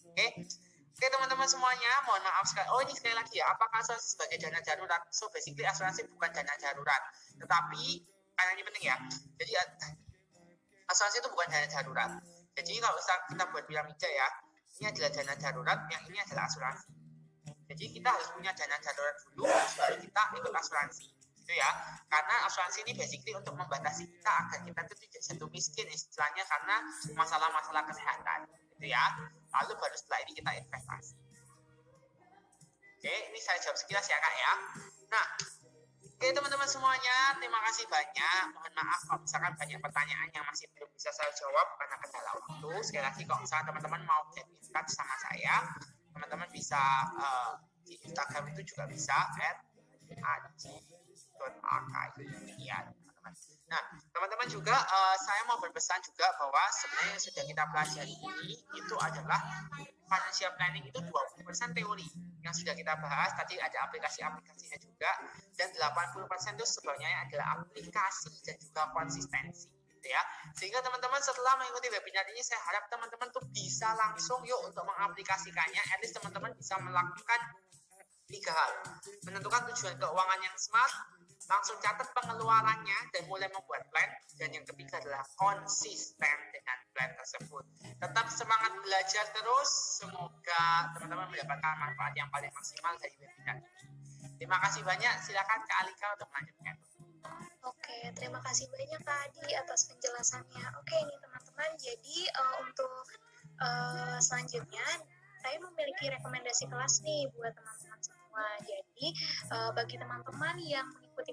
Oke. Oke teman-teman semuanya, mohon maaf sekali. Oh ini sekali lagi ya, apakah asuransi sebagai dana darurat? So basically asuransi bukan dana darurat, tetapi karena ini penting ya. Jadi asuransi itu bukan dana darurat. Jadi kalau kita buat piramida ya, ini adalah dana darurat, yang ini adalah asuransi. Jadi kita harus punya dana darurat dulu, baru kita ikut asuransi. Gitu ya. Karena asuransi ini basically untuk membatasi kita agar kita itu tidak jatuh miskin istilahnya karena masalah-masalah kesehatan. Gitu ya. Lalu baru setelah ini kita investasi. Oke, ini saya jawab sekilas ya Kak ya. Nah, oke teman-teman semuanya, terima kasih banyak. Mohon maaf kalau misalkan banyak pertanyaan yang masih belum bisa saya jawab karena kendala waktu. Sekali lagi kalau misalkan teman-teman mau get in touch sama saya, teman-teman bisa di Instagram itu juga bisa @aji.akai ya teman-teman. Nah, teman-teman juga saya mau berpesan juga bahwa sebenarnya yang sudah kita pelajari ini itu adalah financial planning itu 20% teori yang sudah kita bahas, tadi ada aplikasi-aplikasinya juga, dan 80% itu sebenarnya adalah aplikasi dan juga konsistensi gitu ya. Sehingga teman-teman setelah mengikuti webinar ini, saya harap teman-teman tuh bisa langsung yuk untuk mengaplikasikannya. At least teman-teman bisa melakukan 3 hal: menentukan tujuan keuangan yang smart, langsung catat pengeluarannya dan mulai membuat plan, dan yang ketiga adalah konsisten dengan plan tersebut. Tetap semangat belajar terus, semoga teman-teman mendapatkan manfaat yang paling maksimal dari webinar ini. Terima kasih banyak, silakan Kak Alika untuk melanjutkan. Oke, terima kasih banyak Kak Adi atas penjelasannya. Oke nih teman-teman, jadi untuk selanjutnya saya memiliki rekomendasi kelas nih buat teman-teman semua. Jadi bagi teman-teman yang mengikuti